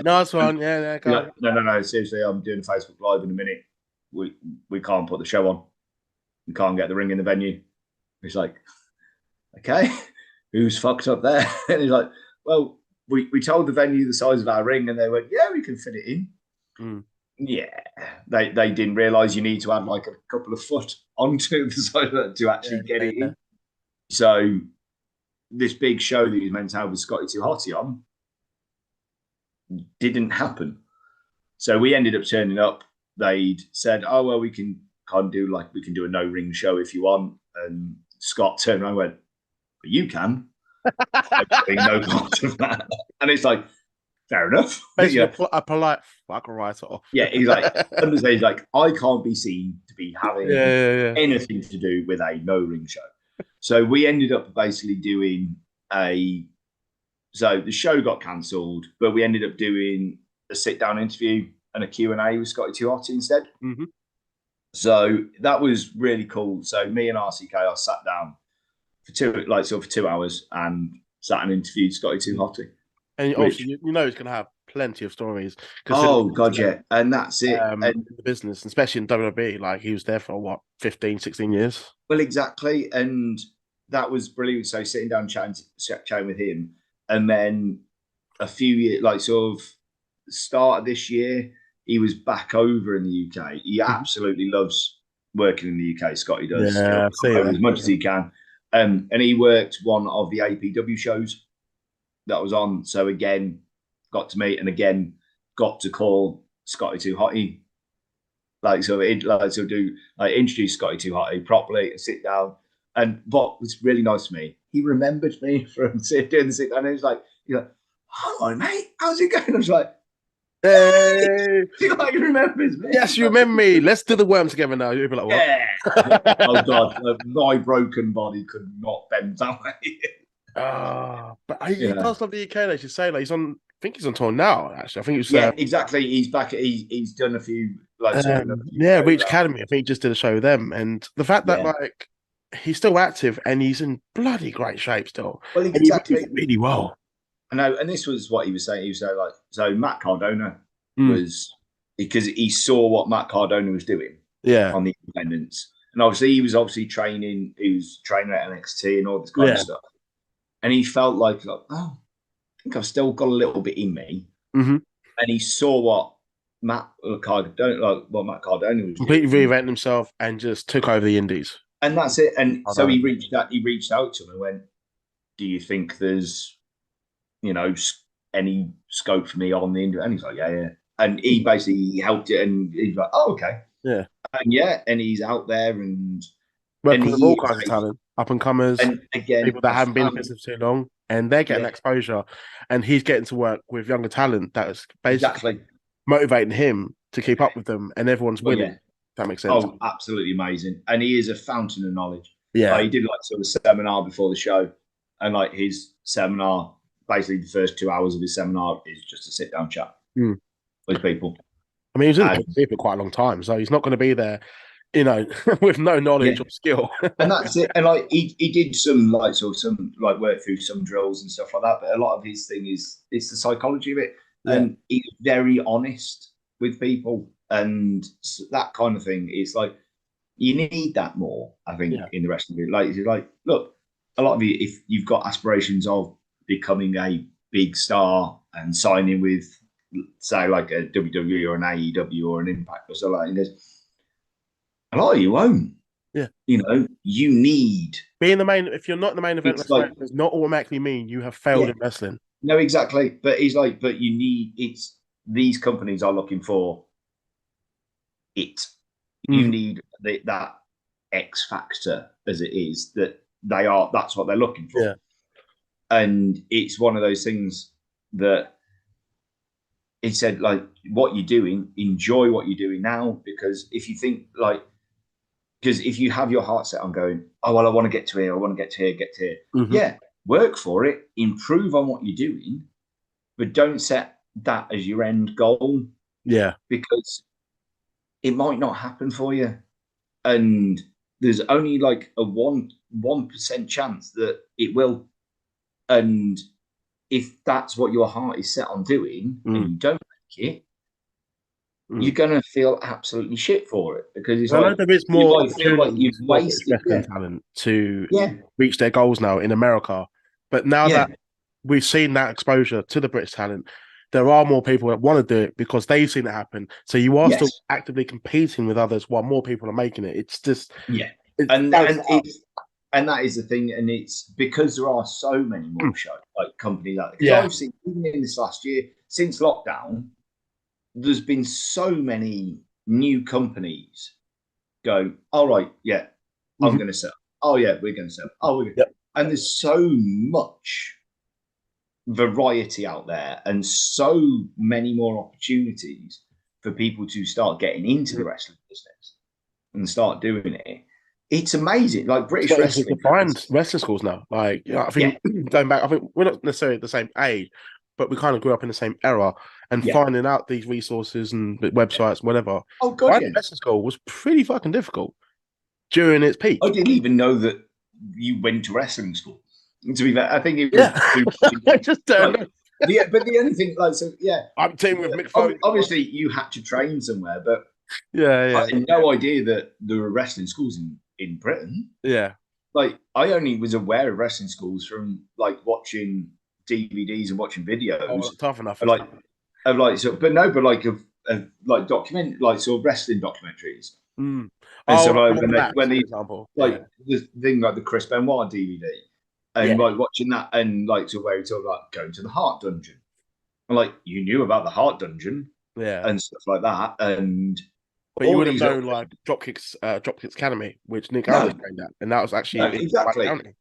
Nice one. Yeah. No. Seriously, I'm doing a Facebook Live in a minute. We can't put the show on. We can't get the ring in the venue. He's like, okay, who's fucked up there? And he's like, well, we told the venue the size of our ring, and they went, yeah, we can fit it in. Mm. Yeah, they didn't realise you need to add like a couple of foot onto the side of that to actually get it in. So this big show that he was meant to have with Scotty Too Hotty on didn't happen. So we ended up turning up. They'd said, "Oh well, we can do a no ring show if you want." And Scott turned around and went, "But you can." No part of that. And it's like, fair enough. Basically, a polite fuck right off. Yeah, he's like, I can't be seen to be having anything to do with a no ring show. So we ended up basically doing so the show got cancelled, but we ended up doing a sit down interview and a Q&A with Scotty Too Hotty instead. Mm-hmm. So that was really cool. So me and RC Chaos sat down for 2 hours and sat and interviewed Scotty Too Hotty. And obviously, you know he's going to have plenty of stories. Oh, God, yeah. And that's it. In the business, especially in WWE, like he was there for, 15, 16 years? Well, exactly. And that was brilliant. So sitting down chatting with him. And then a few years, like sort of start of this year, he was back over in the UK. He absolutely loves working in the UK. Scotty does still Yeah, I've seen as that. much as he can. And he worked one of the APW shows that was on. So again, got to meet and again got to call Scotty Too Hotty. Introduce Scotty Too Hotty properly and sit down. And what was really nice to me, he remembered me from doing the sit down. And he was like, "Hello, mate. How's it going?" I was like, Hey, he like remembers me. yes, you remember me. Let's do the worm together now. You'll be like, what? Yeah. Oh God, my broken body could not bend that way. But he does love the UK. They should say like I think he's on tour now. Actually, I think it's exactly. He's back. He's done a few Reach Academy. I think he just did a show with them, and the fact that like he's still active and he's in bloody great shape still. Well, exactly, and really well. I know, and this was what he was saying. He was saying so Matt Cardona was because he saw what Matt Cardona was doing, on the independents, and obviously he was training. He was training at NXT and all this kind of stuff, and he felt like, oh, I think I've still got a little bit in me, and he saw what Matt Cardona was completely doing. reinvented himself and just took over the indies. And that's it. And so he reached out to him and went, "Do you think there's, any scope for me on the indie?" And he's like, yeah. And he basically helped it, and he's like, "Oh, okay, yeah." And he's out there and working with all kinds of talent, up and comers, and again, people that haven't been in business too long, and they're getting exposure, and he's getting to work with younger talent that is basically motivating him to keep up with them, and everyone's winning. If that makes sense. Oh, absolutely amazing. And he is a fountain of knowledge. Yeah. He did sort of seminar before the show, and his seminar, basically the first 2 hours of his seminar is just a sit down chat with people. I mean, he's in the company for quite a long time, so he's not going to be there, with no knowledge or skill. And that's it. And he did some work through some drills and stuff like that. But a lot of his thing is it's the psychology of it. Yeah. And he's very honest with people, and that kind of thing is you need that more, I think, in the rest of it. Look, a lot of you, if you've got aspirations of becoming a big star and signing with, say, like a WWE or an AEW or an Impact or something like this, a lot of you won't. Yeah. You need being the main. If you're not in the main event, does not automatically mean you have failed in wrestling. No, exactly. But he's but you need these companies are looking for it. You need that X factor, as it is, that's what they're looking for. Yeah. And it's one of those things that he said, what you're doing, enjoy what you're doing now, because if you think because if you have your heart set on going, oh, well, I want to get to here, I want to get to here, yeah, work for it, improve on what you're doing, but don't set that as your end goal. Yeah. Because it might not happen for you. And there's only a 1% chance that it will. And if that's what your heart is set on doing and you don't like it, you're going to feel absolutely shit for it, because it's there is more you've wasted talent to reach their goals now in America. But now that we've seen that exposure to the British talent, there are more people that want to do it because they've seen it happen. So you are still actively competing with others while more people are making it. It's just and that is the thing, and it's because there are so many more shows, companies out there. Because I've seen, even in this last year, since lockdown, there's been so many new companies go, all right, I'm going to sell. Oh, yeah, we're going to sell. Oh, we're going and there's so much variety out there and so many more opportunities for people to start getting into the wrestling business and start doing it. It's amazing. British wrestling. To find wrestling schools now. I think going back, I think we're not necessarily the same age, but we kind of grew up in the same era, and finding out these resources and websites, whatever. Oh God, finding wrestling school was pretty fucking difficult during its peak. I didn't even know that you went to wrestling school. To be fair, I think it was. I just don't know. But the only thing, I'm teaming with Mick Foley. Obviously, you had to train somewhere, but I had no idea that there were wrestling schools in Britain. Yeah, I only was aware of wrestling schools from watching DVDs and watching videos Oh, tough enough. of like so, but no, but like of like sort of wrestling documentaries Mm. and Oh, so like like on Max, when for they example. like the thing like the Chris Benoit DVD and like watching that and like to where he talked about going to the Heart Dungeon and like you knew about the Heart Dungeon Yeah. and stuff like that and But you all would have these known like Dropkicks Academy, which Nick no, Aldis trained at, and that was actually no, in Black exactly. County.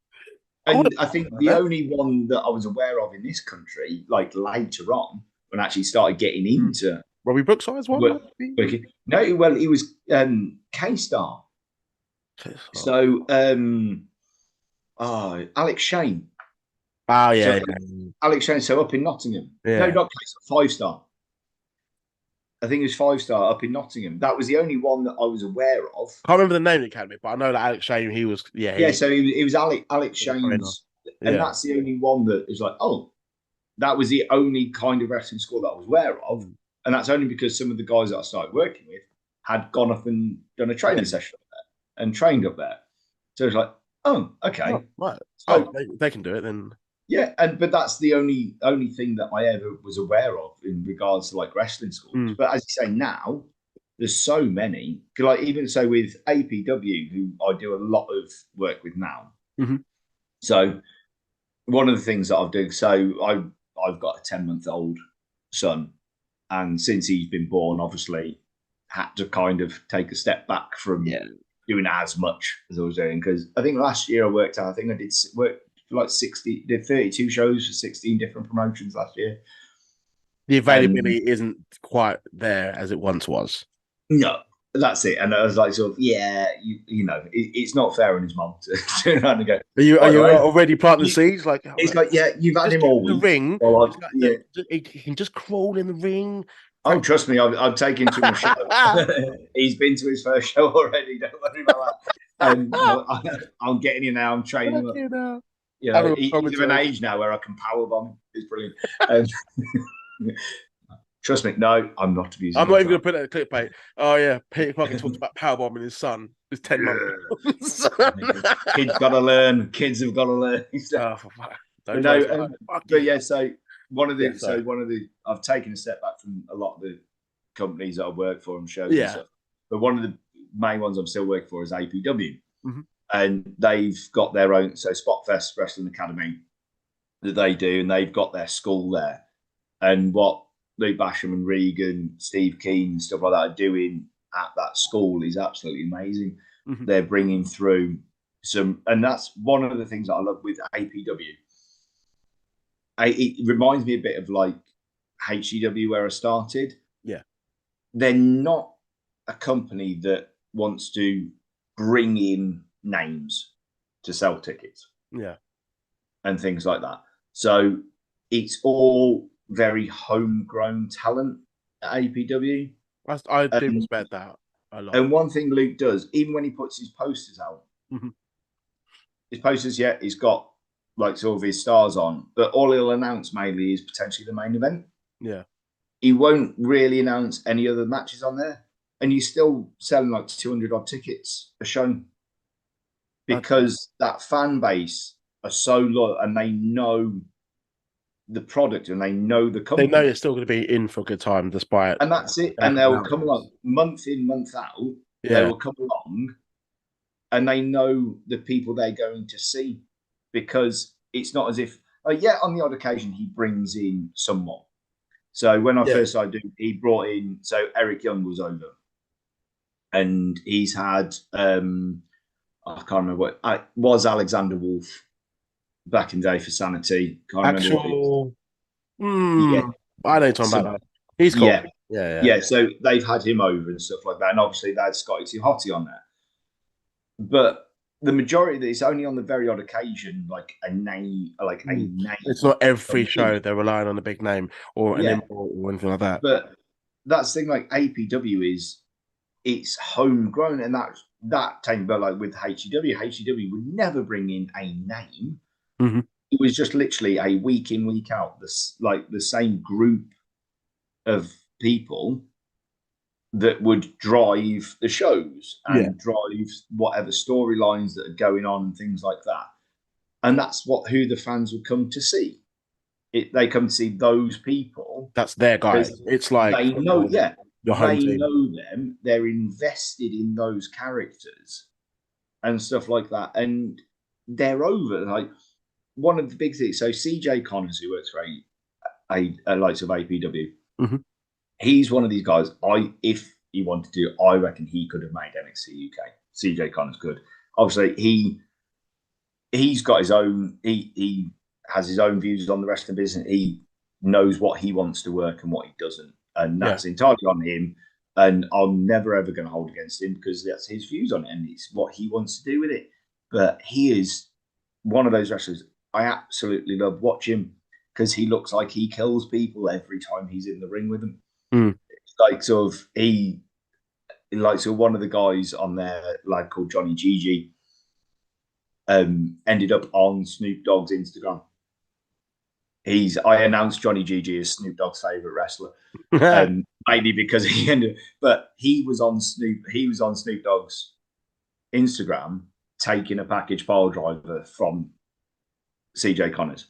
And I think the only one that I was aware of in this country, like later on, when I actually started getting into Robbie Brookside's one. no, well, it was K-Star. So, Alex Shane. Oh yeah, So, Alex Shane. So up in Nottingham. No, not K-Star, 5-star. I think it was 5-star up in Nottingham. That was the only one that I was aware of. Can't remember the name of the academy, but I know that Alex Shane. He was So it was Alex Shane's, and that's the only one that is like, oh, that was the only kind of wrestling school that I was aware of, and that's only because some of the guys that I started working with had gone up and done a training session up there and trained up there. So it's like, oh, okay, right. So, they can do it then. Yeah, but that's the only thing that I ever was aware of in regards to like wrestling schools. But as you say now, there's so many. Like even so with APW, who I do a lot of work with now. Mm-hmm. So one of the things that I've done, so I've got a 10-month-old son, and since he's been born, obviously had to kind of take a step back from doing as much as I was doing because I think last year I worked out. I think I did work. Like 32 shows for 16 different promotions last year. The availability isn't quite there as it once was. No, that's it. And I was like, sort of, you know, it's not fair on his mum to turn around and go. Are you already planting the seeds? Like it's like, you've had him all the week. ring. Well, he can just crawl in the ring. Oh, trust me, I've taken to him a show. He's been to his first show already. Don't worry about that. And I'm getting you now. I'm training him up. You know, he's of an age now where I can powerbomb. It's brilliant. Trust me, no, I'm not abusing. I'm not even going to put that in a clickbait. Oh yeah, Petey Crockett talks about powerbombing his son. His 10 months. Kids got to learn. Kids have got to learn. But yeah, so one of the I've taken a step back from a lot of the companies that I work for and shows and stuff. But one of the main ones I'm still working for is APW. Mm-hmm. And they've got their own, so Spotfest Wrestling Academy that they do, and they've got their school there. And what Luke Basham and Regan, Steve Keane, and stuff like that are doing at that school is absolutely amazing. Mm-hmm. They're bringing through some, and that's one of the things that I love with APW. It reminds me a bit of like HGW where I started. Yeah. They're not a company that wants to bring in names to sell tickets, and things like that. So it's all very homegrown talent at APW. I do respect that a lot. And one thing Luke does, even when he puts his posters out, his posters, he's got like sort of his stars on, but all he'll announce mainly is potentially the main event. Yeah, he won't really announce any other matches on there, and you're still selling like 200 odd tickets a show. Because that fan base are so loyal and they know the product and they know the company. They know it's still going to be in for a good time despite. And that's it. And they'll come along month in, month out. Yeah. They will come along and they know the people they're going to see because it's not as if, on the odd occasion, he brings in someone. So when I first started doing, he brought in, so Eric Young was over and he's had, I can't remember what it was. Alexander Wolf back in the day for Sanity. Can't remember what I know talking about that. He's cool. Yeah. So they've had him over and stuff like that, and obviously they had Scotty T. Hottie on there. But the majority of it is only on the very odd occasion, like a name, It's not every show they're relying on a big name or an import or anything like that. But that's the thing. Like APW is, it's homegrown, and that time, but like with HGW would never bring in a name. Mm-hmm. It was just literally a week in, week out, the same group of people that would drive the shows and drive whatever storylines that are going on and things like that. And that's who the fans would come to see. they come to see those people. That's their guy. Because It's like they know, your home they team. know them. They're invested in those characters and stuff like that, and they're over. Like one of the big things. So CJ Connors, who works for a likes of APW, Mhm. he's one of these guys. If he wanted to, I reckon he could have made NXT UK. CJ Connors could. Obviously, he's got his own. He has his own views on the wrestling business. He knows what he wants to work and what he doesn't, and that's entirely on him. And I'm never ever going to hold against him because that's his views on it and it's what he wants to do with it. But he is one of those wrestlers I absolutely love watching because he looks like he kills people every time he's in the ring with them. It's like sort of one of the guys on there, lad called Johnny Gigi, ended up on Snoop Dogg's Instagram. I announced Johnny Gigi as Snoop Dogg's favorite wrestler, mainly because he was on Snoop Dogg's Instagram taking a package pile driver from CJ Connors,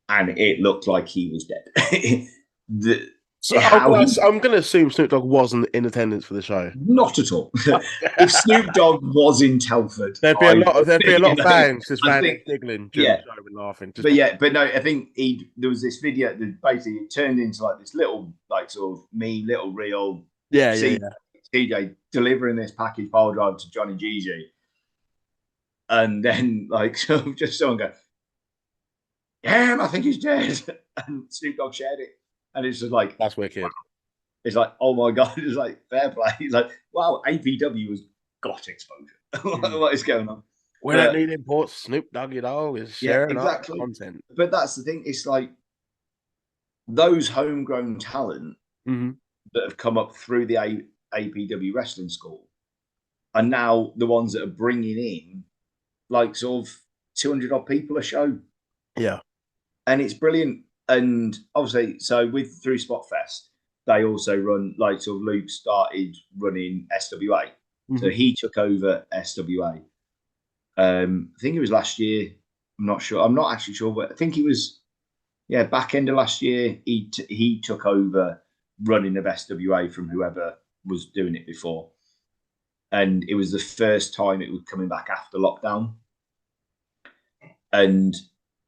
and it looked like he was dead. I'm going to assume Snoop Dogg wasn't in attendance for the show. Not at all. If Snoop Dogg was in Telford, there'd be a lot of fans just randomly giggling during the show and laughing. But no, I think there was this video that basically turned into like this little, like sort of meme, little reel. CJ delivering this package pile drive to Johnny Gigi, and then like sort of just someone go, "Yeah, I think he's dead," and Snoop Dogg shared it. And it's just like, that's wicked. Wow. It's like, oh my God, it's like fair play. It's like, wow, APW has got exposure. What is going on? We don't need imports. Snoop Dogg, is sharing our content. But that's the thing. It's like those homegrown talent that have come up through the APW wrestling school are now the ones that are bringing in like sort of 200 odd people a show. Yeah. And it's brilliant. And obviously, so through Spotfest, they also run, like sort of Luke started running SWA. So he took over SWA. I think it was last year. I'm not sure. I'm not actually sure, but I think it was, back end of last year. He took over running of SWA from whoever was doing it before. And it was the first time it was coming back after lockdown. And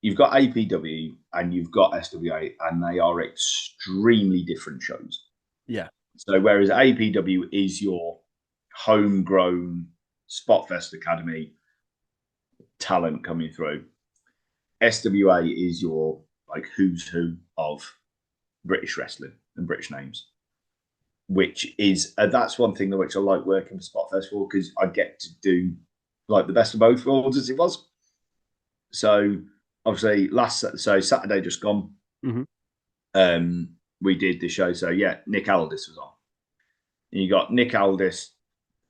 you've got APW and you've got SWA, and they are extremely different shows. Yeah. So whereas APW is your homegrown Spotfest Academy talent coming through, SWA is your like who's who of British wrestling and British names, which is that's one thing that which I like working for Spotfest for, because I get to do like the best of both worlds, as it was. So obviously Saturday just gone, we did the show. So Nick Aldis was on. And you got Nick Aldis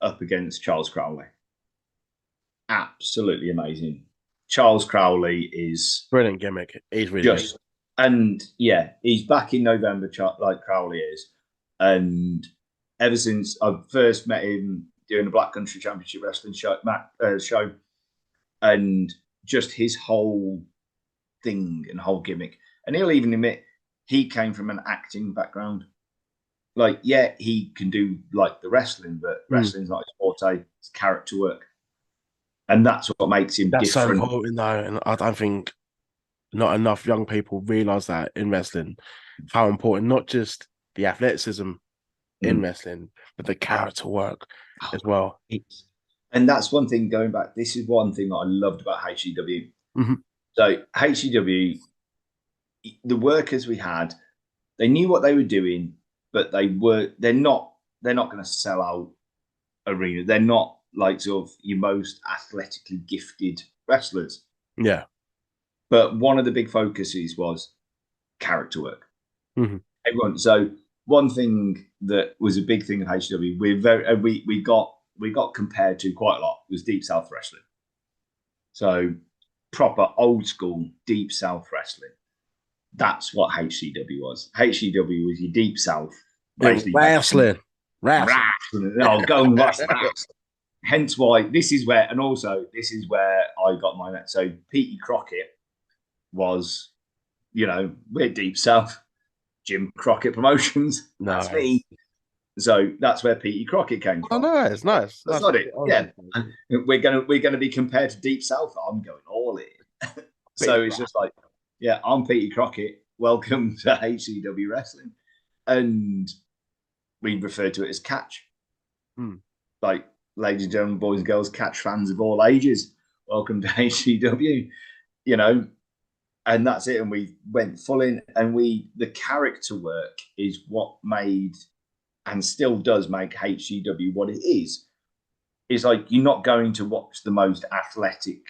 up against Charles Crowley. Absolutely amazing. Charles Crowley is brilliant gimmick. He's really just, and he's back in November, like Crowley is. And ever since I first met him doing the Black Country Championship Wrestling show, and just his whole thing and whole gimmick. And he'll even admit he came from an acting background. Like, he can do like the wrestling, but wrestling's not his forte. It's character work. And that's what makes him different. So important though, and I don't think not enough young people realise that in wrestling, how important not just the athleticism in wrestling, but the character work as well. And that's one thing, going back, this is one thing that I loved about HCW. So HCW, the workers we had, they knew what they were doing, but they're not going to sell out arena. They're not like sort of your most athletically gifted wrestlers. Yeah. But one of the big focuses was character work. So one thing that was a big thing at HCW, we got compared to quite a lot, was Deep South wrestling. So proper old school Deep South wrestling. That's what HCW was. HCW was your Deep South wrestling. Oh, go and watch that. Hence why this is where I got my net. So Petey Crockett was you know, we're Deep South, Jim Crockett Promotions. That's Nice. me. So that's where Petey Crockett came Oh, from. nice. That's not it. Yeah. And And we're gonna be compared to Deep South. I'm going all in. So it's just like, yeah, I'm Petey Crockett. Welcome to HCW Wrestling. And we refer to it as catch. Like, ladies and gentlemen, boys and girls, catch fans of all ages, welcome to HCW, you know, and that's it. And we went full in, and the character work is what made, and still does make, HCW what it is. It's like, you're not going to watch the most athletic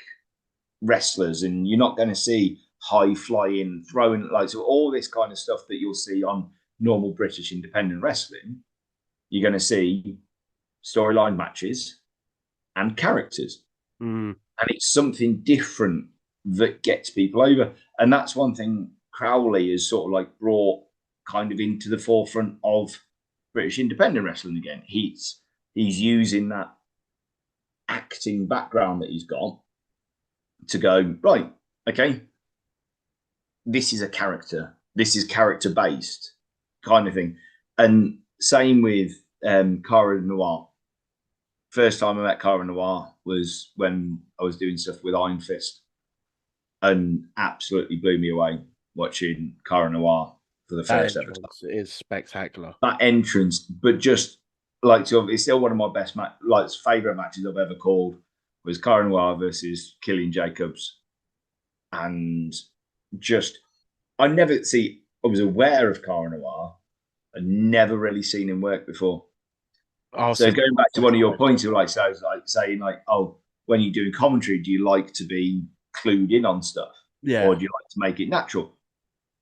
wrestlers, and you're not going to see high flying, throwing, like, so all this kind of stuff that you'll see on normal British independent wrestling. You're going to see storyline matches and characters. And it's something different that gets people over. And that's one thing Crowley has sort of like brought kind of into the forefront of British independent wrestling again. He's using that acting background that he's got to go, right, okay, this is a character. This is character based kind of thing. And same with Cara Noir. First time I met Cara Noir was when I was doing stuff with Iron Fist, and absolutely blew me away watching Cara Noir for the first ever time. It is spectacular. That entrance, but just like, it's still one of my best favorite matches I've ever called, was Cara Noir versus Killian Jacobs. And just, I was aware of Cara Noir. I'd never really seen him work before. Oh, so going back to one of your points, like saying like, oh, when you're doing commentary, do you like to be clued in on stuff? Yeah. Or do you like to make it natural?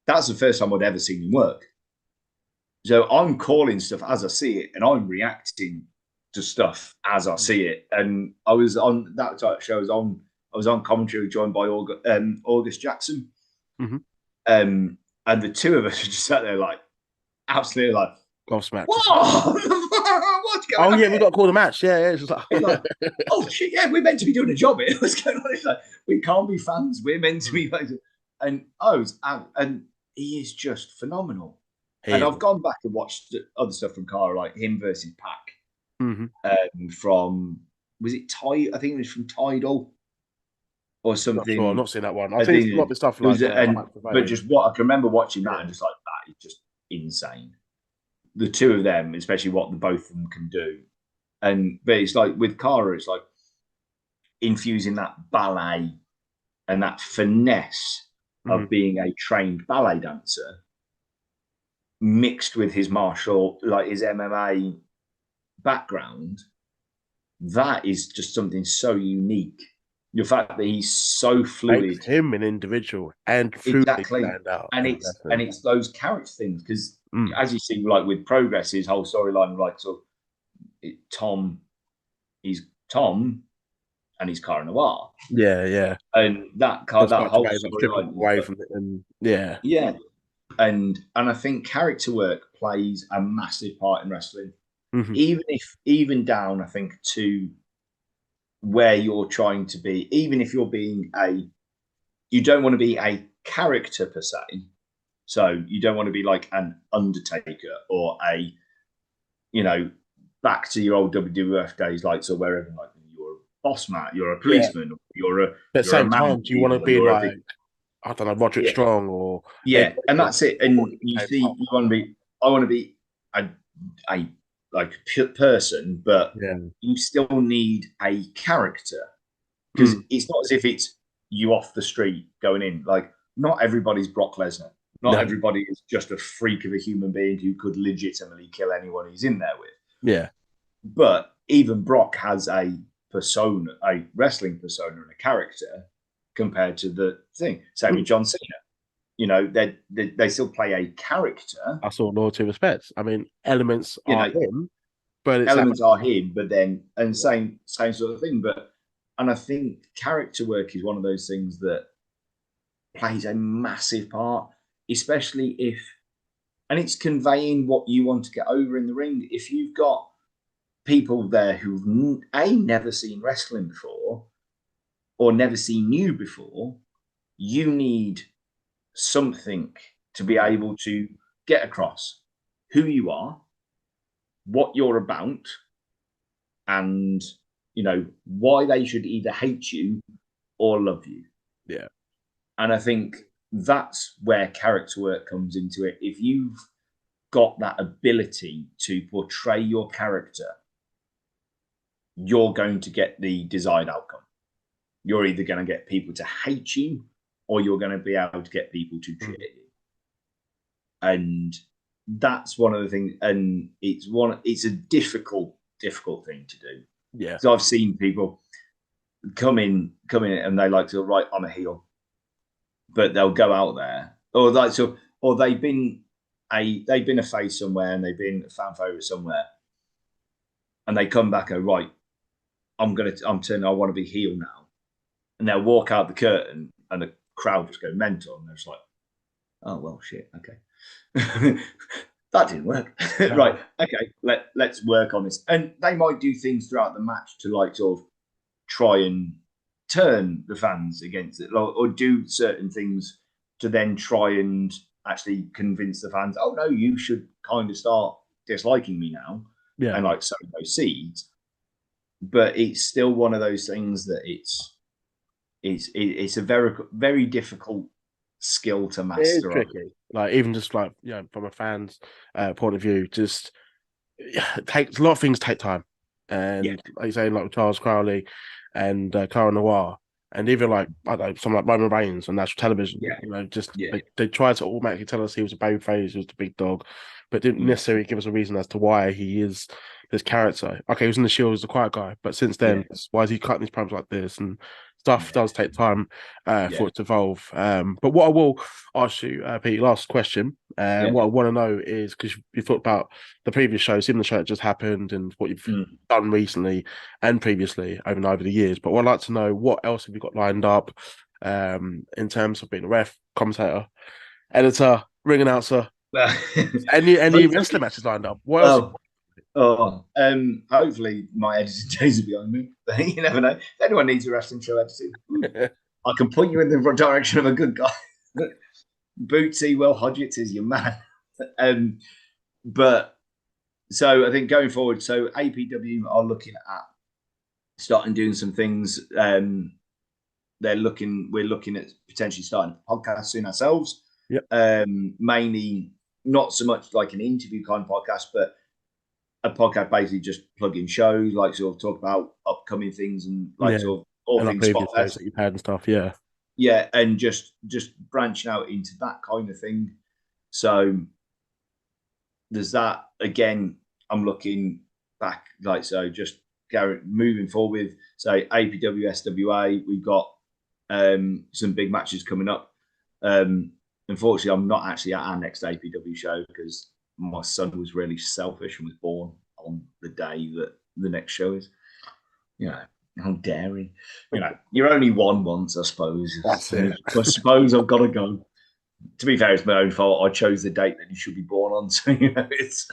That's the first time I'd ever seen him work. So I'm calling stuff as I see it, and I'm reacting to stuff as I see it. And I was on that show. I was on commentary, joined by August Jackson. And the two of us just sat there like, absolutely like, gobsmacked. What's going on? Yeah, we got to call the match. Yeah. It's just like, oh shit, yeah, we're meant to be doing a job here. What's going on? It's like, we can't be fans. We're meant to be like, and he is just phenomenal. I've gone back and watched other stuff from Cara, like him versus Pac. From, was it Tide? I think it was from Tidal or something. Not sure, I've not seen that one. I think it's a lot of stuff like that. But just what I can remember watching that, and just like, that is just insane. The two of them, especially what the both of them can do. But it's like with Cara, it's like infusing that ballet and that finesse of being a trained ballet dancer mixed with his martial, like his MMA background. That is just something so unique. The fact that he's so fluid, makes him an individual and exactly, stand out. And it's those character things, because as you see, like with Progress, his whole storyline, like, so Tom, he's Tom, and he's Cara Noir. Yeah. And that whole storyline away from it, and yeah. And I think character work plays a massive part in wrestling. Even down, I think, to where you're trying to be, even if you're being you don't want to be a character per se. So you don't want to be like an Undertaker or back to your old WWF days, like, so wherever, like, you're a boss man, you're a policeman, you're a. At the same time, do you want to be like, I don't know, Roderick Strong or and that's it. And you see, I want to be a like person, but you still need a character, because it's not as if it's you off the street going in. Like, not everybody's Brock Lesnar. Not everybody is just a freak of a human being who could legitimately kill anyone he's in there with. Yeah. But even Brock has a persona, a wrestling persona and a character compared to the thing. Same with John Cena. They still play a character. That's all loyalty, respect. I mean, elements are him, but elements are him. But then, and same sort of thing. And I think character work is one of those things that plays a massive part, especially if, and it's conveying what you want to get over in the ring. If you've got people there who've never seen wrestling before or never seen you before, you need something to be able to get across who you are, what you're about, and why they should either hate you or love you. Yeah. And I think that's where character work comes into it. If you've got that ability to portray your character, you're going to get the desired outcome. You're either going to get people to hate you, or you're going to be able to get people to cheer you. And that's one of the things, and it's a difficult thing to do. Yeah. So I've seen people come in and they like to write, I'm a heel, but they'll go out there, or they've been a face somewhere, and they've been a fan favorite somewhere, and they come back and right, I'm turning, I want to be heel now, and they'll walk out the curtain, and the crowd just go mental, and they're just like, oh well, shit, okay. That didn't work. Right, okay, let's work on this. And they might do things throughout the match to like sort of try and turn the fans against it, or do certain things to then try and actually convince the fans, oh no, you should kind of start disliking me now. Yeah. And like sow those seeds. But it's still one of those things that it's a very, very difficult skill to master. It is tricky. Like, even just like, from a fan's point of view, just takes a lot of things take time. And like you say, like Charles Crowley and Cara Noir, and even like, I don't know, someone like Roman Reigns on national television, they tried to automatically tell us he was a babyface, he was the big dog, but didn't necessarily give us a reason as to why he is this character. Okay, he was in the Shield as a quiet guy, but since then, why is he cutting his promos like this? And stuff does take time for it to evolve. But what I will ask you, Pete, last question, what I want to know is, because you thought about the previous shows, even the show that just happened, and what you've done recently and previously over the years. But I'd like to know, what else have you got lined up in terms of being a ref, commentator, editor, ring announcer, any wrestling matches lined up? What else? Hopefully my editing days are behind me. You never know. If anyone needs a wrestling show editing, I can point you in the direction of a good guy. Bootsy, Will Hodgetts is your man. But so I think going forward, so APW are looking at starting doing some things. We're looking at potentially starting a podcast soon ourselves. Mainly not so much like an interview kind of podcast, but a podcast basically just plug in shows, like sort of talk about upcoming things and like sort of all and things like spot that you've had and stuff. And just branching out into that kind of thing. So there's that. Again, I'm looking back, like, so just moving forward with, say, APW SWA. We've got some big matches coming up. Unfortunately, I'm not actually at our next APW show because my son was really selfish and was born on the day that the next show is. How daring. You're only one once, I suppose. That's it. I suppose I've got to go. To be fair, it's my own fault. I chose the date that he should be born on. So, it's...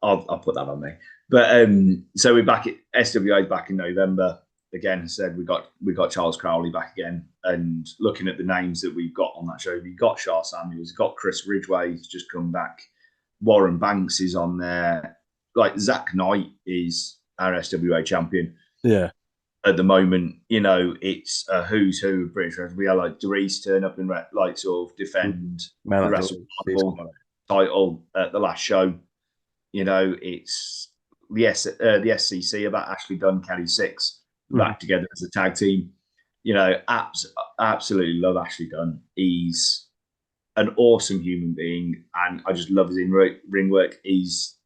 I'll put that on me. But so we're back at SWA back in November. Again, I said we got Charles Crowley back again, and looking at the names that we've got on that show, we've got Shah Samuels, we've got Chris Ridgway, who's just come back. Warren Banks is on there. Like, Zach Knight is our SWA champion. Yeah. At the moment, it's a who's who of British wrestling. We have like Dries turn up and like sort of defend the wrestling title at the last show. It's the SCC about Ashley Dunn, Kelly Six back together as a tag team. Absolutely love Ashley Dunn. He's an awesome human being, and I just love his ring work. He's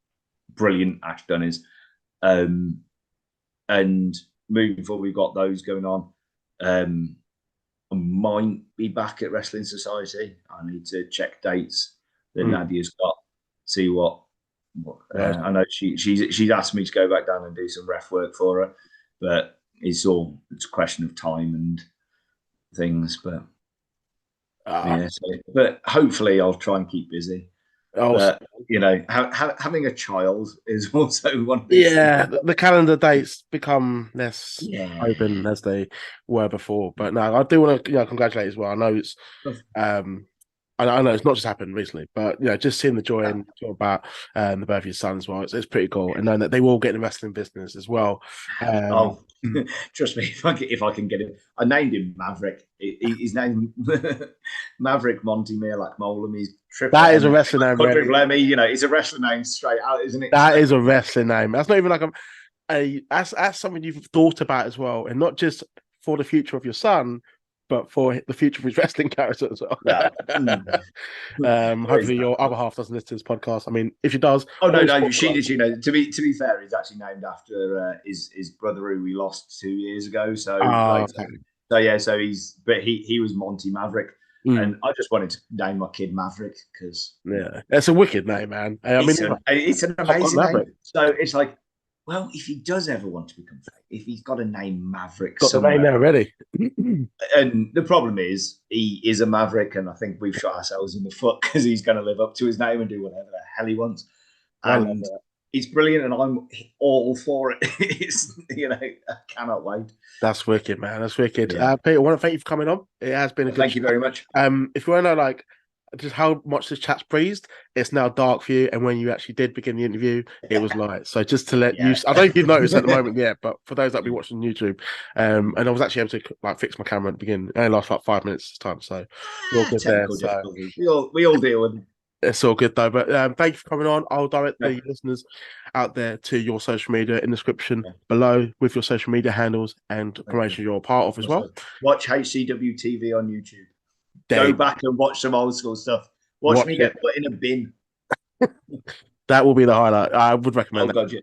brilliant. Ashley Dunn is. And moving forward, we've got those going on. I might be back at Wrestling Society. I need to check dates that Nadia's got. See what. I know she's asked me to go back down and do some ref work for her, but it's a question of time and things. But but hopefully I'll try and keep busy. Oh, But, you know, having a child is also one of these yeah, things. the calendar dates become less Yeah. open as they were before. But no, I do want to congratulate as well. I know it's um I know it's not just happened recently, but just seeing the joy and talk about the birth of your son as well, it's pretty cool. And knowing that they will get in the wrestling business as well. Oh, trust me, if I can get him, I named him Maverick. His name Maverick Monty like Molam. He's triple. That is a wrestling name, really. Quadruple M. You know, it's a wrestling name straight out, isn't it? That is a wrestling name. That's not even like that's something you've thought about as well, and not just for the future of your son, but for the future of his wrestling character as well. Hopefully your other half doesn't listen to this podcast. I mean, if she does, she did. You know, to be fair, he's actually named after his brother who we lost 2 years ago. So, so he was Monty Maverick. And I just wanted to name my kid Maverick because it's a wicked name, man. I mean, it's an amazing name. So it's like, well, if he does ever want to become famous, if he's got a name Maverick, got the name there already. And the problem is, he is a Maverick, and I think we've shot ourselves in the foot because he's going to live up to his name and do whatever the hell he wants. And it's brilliant, and I'm all for it. I cannot wait. That's wicked, man. That's wicked. Peter, I want to thank you for coming on. It has been a good. Thank you very much. If you want to know, just how much this chat's breezed, it's now dark for you, and when you actually did begin the interview, it was light. So just to let you, I don't think you've noticed at the moment yet, but for those that be watching YouTube, and I was actually able to fix my camera at the beginning. It only lasts 5 minutes this time, so we're all good there. So we all deal with it. It's all good though. But thank you for coming on. I'll direct the listeners out there to your social media in the description below with your social media handles and promotion you're a part of as well. Watch HCW TV on YouTube. Go back and watch some old school stuff. Watch me get put in a bin. That will be the highlight. I would recommend that. Gotcha.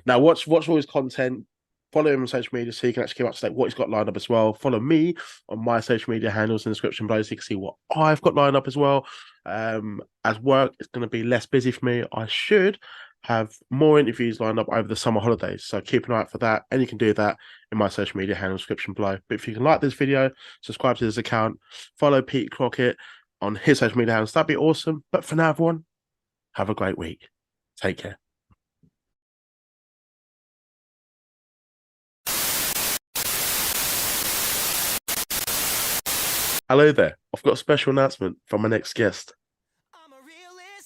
Now, watch all his content. Follow him on social media so you can actually keep up to date what he's got lined up as well. Follow me on my social media handles in the description below so you can see what I've got lined up as well. As work is going to be less busy for me, I should have more interviews lined up over the summer holidays. So keep an eye out for that. And you can do that in my social media handle description below. But if you can like this video, subscribe to this account, follow Petey Crockett on his social media handles, that'd be awesome. But for now, everyone, have a great week. Take care. Hello there. I've got a special announcement from my next guest.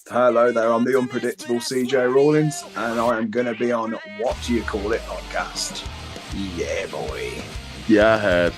Hello there, I'm the unpredictable CJ Rawlins, and I am going to be on What Do You Call It podcast. Yeah, boy. Yeah, I heard.